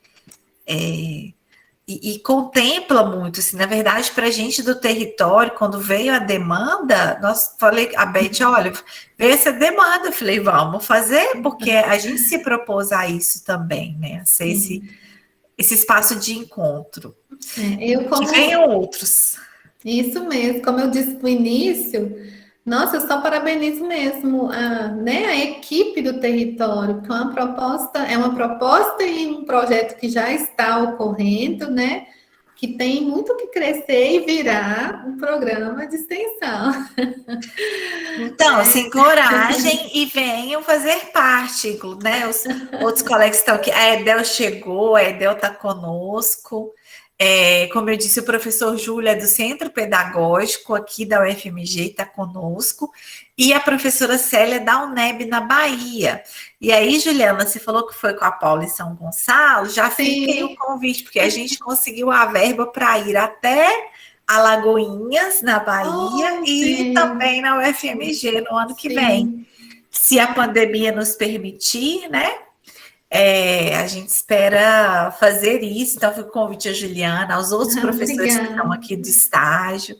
E contempla muito, assim, na verdade, para a gente do território, quando veio a demanda, falei, a Beth, olha, veio essa demanda, eu falei, vamos fazer, porque a gente se propôs a isso também, né? A ser esse espaço de encontro. Que venham outros. Isso mesmo, como eu disse no início, nossa, eu só parabenizo mesmo a equipe do território, que é uma proposta e um projeto que já está ocorrendo, né? Que tem muito que crescer e virar um programa de extensão. Então, se encorajem e venham fazer parte, né? Os outros colegas estão aqui. A Edel chegou, a Edel está conosco. Como eu disse, o professor Júlio é do Centro Pedagógico aqui da UFMG, está conosco, e a professora Célia da UNEB na Bahia. E aí, Juliana, você falou que foi com a Paula em São Gonçalo, já fica aí o convite, porque a gente conseguiu a verba para ir até Alagoinhas, na Bahia, e também na UFMG no ano que vem. Se a pandemia nos permitir, né? A gente espera fazer isso, então fica o convite a Juliana, aos outros professores que estão aqui do estágio,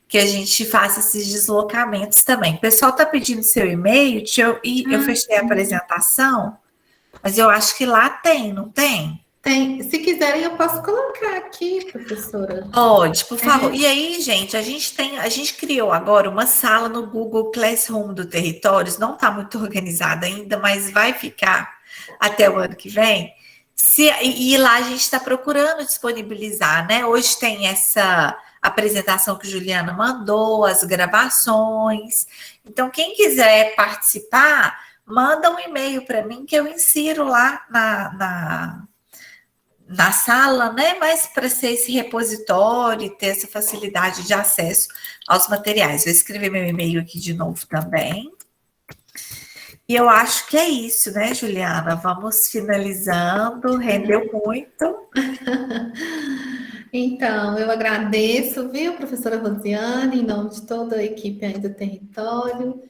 que a gente faça esses deslocamentos também. O pessoal está pedindo seu e-mail, eu fechei a apresentação, mas eu acho que lá tem, não tem? Tem. Se quiserem, eu posso colocar aqui, professora. Pode, por favor. E aí, gente, a gente criou agora uma sala no Google Classroom do Territórios, não está muito organizada ainda, mas vai ficar até o ano que vem, e lá a gente está procurando disponibilizar, né? Hoje tem essa apresentação que Juliana mandou, as gravações. Então, quem quiser participar, manda um e-mail para mim que eu insiro lá na sala, né? Mas para ser esse repositório e ter essa facilidade de acesso aos materiais. Vou escrever meu e-mail aqui de novo também. E eu acho que é isso, né, Juliana? Vamos finalizando, rendeu muito. Então, eu agradeço, viu, professora Rosiane, em nome de toda a equipe aí do território,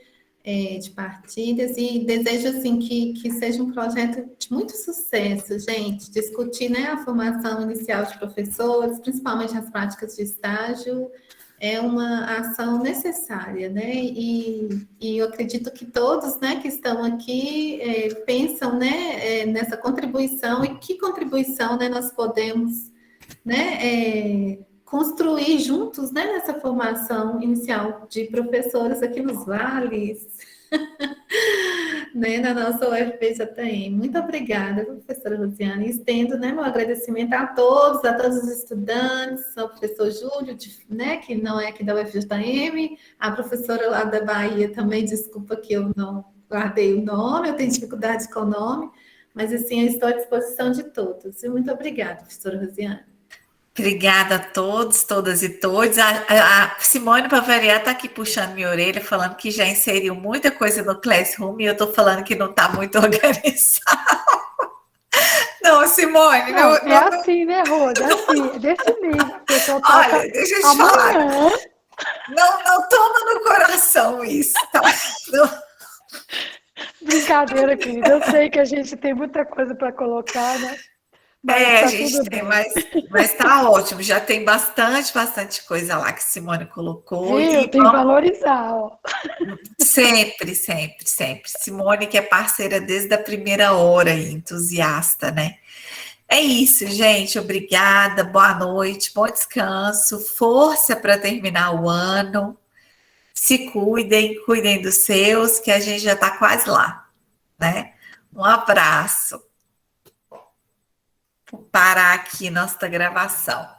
de partilhas, e desejo, assim, que seja um projeto de muito sucesso, gente, discutir, né, a formação inicial de professores, principalmente as práticas de estágio, é uma ação necessária, né, e eu acredito que todos, né, que estão aqui pensam, né, nessa contribuição, e que contribuição, né, nós podemos, né, construir juntos, né, nessa formação inicial de professores aqui nos vales, né, na nossa UFPJM. Muito obrigada, professora Rosiane. Estendo, né, meu agradecimento a todos os estudantes, ao professor Júlio, né, que não é aqui da UFPJM, a professora lá da Bahia também, desculpa que eu não guardei o nome, eu tenho dificuldade com o nome, mas, assim, eu estou à disposição de todos. E muito obrigada, professora Rosiane. Obrigada a todos, todas e todos. A Simone Bavariar está aqui puxando minha orelha, falando que já inseriu muita coisa no Classroom e eu estou falando que não está muito organizado. Não, Simone, não, é assim, né, Rosa? É assim, é desse nível. Olha, deixa eu te falar. Não toma no coração isso, tá? Brincadeira, querida. Eu sei que a gente tem muita coisa para colocar, né? Mas a gente tem, mas tá ótimo, já tem bastante coisa lá que Simone colocou. Viu? Tem que valorizar, ó. Sempre. Simone, que é parceira desde a primeira hora, entusiasta, né? É isso, gente. Obrigada, boa noite, bom descanso, força para terminar o ano. Se cuidem dos seus, que a gente já está quase lá, né? Um abraço. Vou parar aqui nossa gravação.